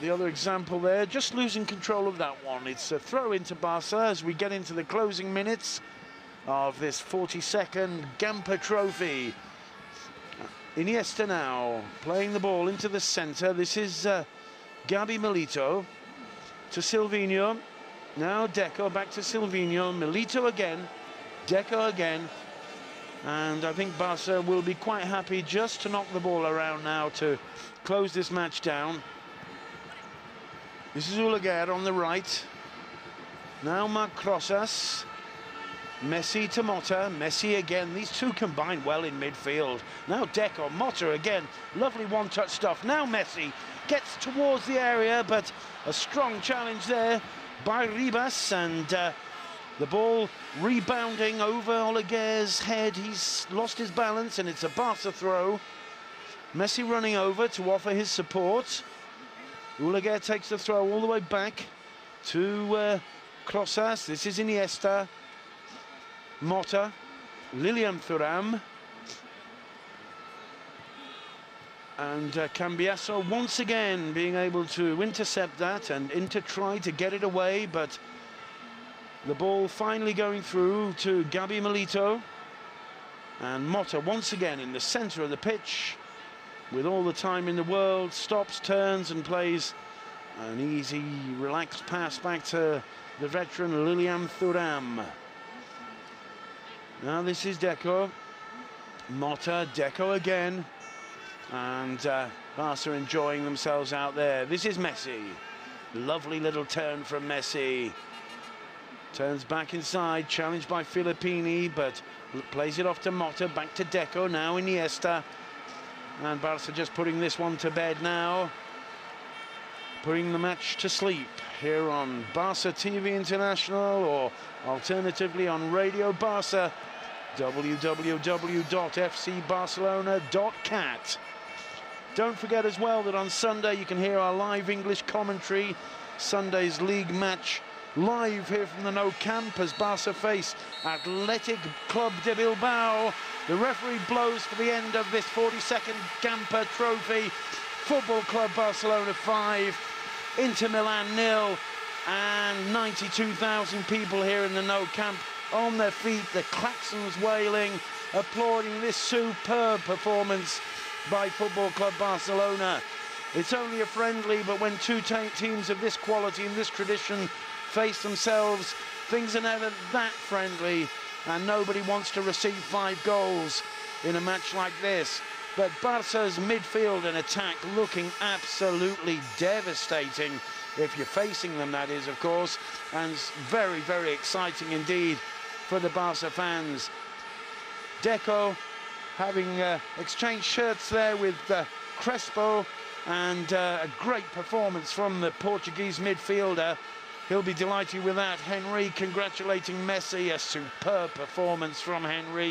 the other example there, just losing control of that one. It's a throw into Barca as we get into the closing minutes of this 42nd Gamper Trophy. Iniesta now playing the ball into the centre. This is Gabi Milito to Silvinho. Now Deco back to Silvinho. Milito again. Deco again. And I think Barca will be quite happy just to knock the ball around now to close this match down. This is Oleguer on the right. Now Marc Rosas. Messi to Motta. Messi again. These two combine well in midfield. Now Deco. Motta again. Lovely one-touch stuff. Now Messi gets towards the area, but a strong challenge there by Ribas, and the ball rebounding over Oleguer's head. He's lost his balance, and it's a Barca throw. Messi running over to offer his support. Oleguer takes the throw all the way back to Rosas. This is Iniesta. Motta. Lilian Thuram. And Cambiasso once again being able to intercept that and try to get it away, but the ball finally going through to Gabi Milito. And Motta once again in the centre of the pitch with all the time in the world, stops, turns and plays an easy, relaxed pass back to the veteran Lilian Thuram. Now this is Deco. Motta, Deco again. And Barca enjoying themselves out there. This is Messi. Lovely little turn from Messi. Turns back inside, challenged by Filippini, but plays it off to Motta, back to Deco, now Iniesta. And Barca just putting this one to bed now. Putting the match to sleep here on Barca TV International, or alternatively on Radio Barca, www.fcbarcelona.cat. Don't forget as well that on Sunday you can hear our live English commentary, Sunday's league match, live here from the Nou Camp as Barca face Athletic Club de Bilbao. The referee blows for the end of this 42nd Gamper Trophy. Football Club Barcelona 5, Inter Milan 0, and 92,000 people here in the Nou Camp on their feet, the klaxons wailing, applauding this superb performance by Football Club Barcelona. It's only a friendly, but when two teams of this quality and this tradition face themselves, things are never that friendly, and nobody wants to receive 5 goals in a match like this. But Barca's midfield and attack looking absolutely devastating, if you're facing them, that is, of course, and very, very exciting indeed for the Barca fans. Deco having exchanged shirts there with Crespo, and a great performance from the Portuguese midfielder. He'll be delighted with that. Henry congratulating Messi, a superb performance from Henry.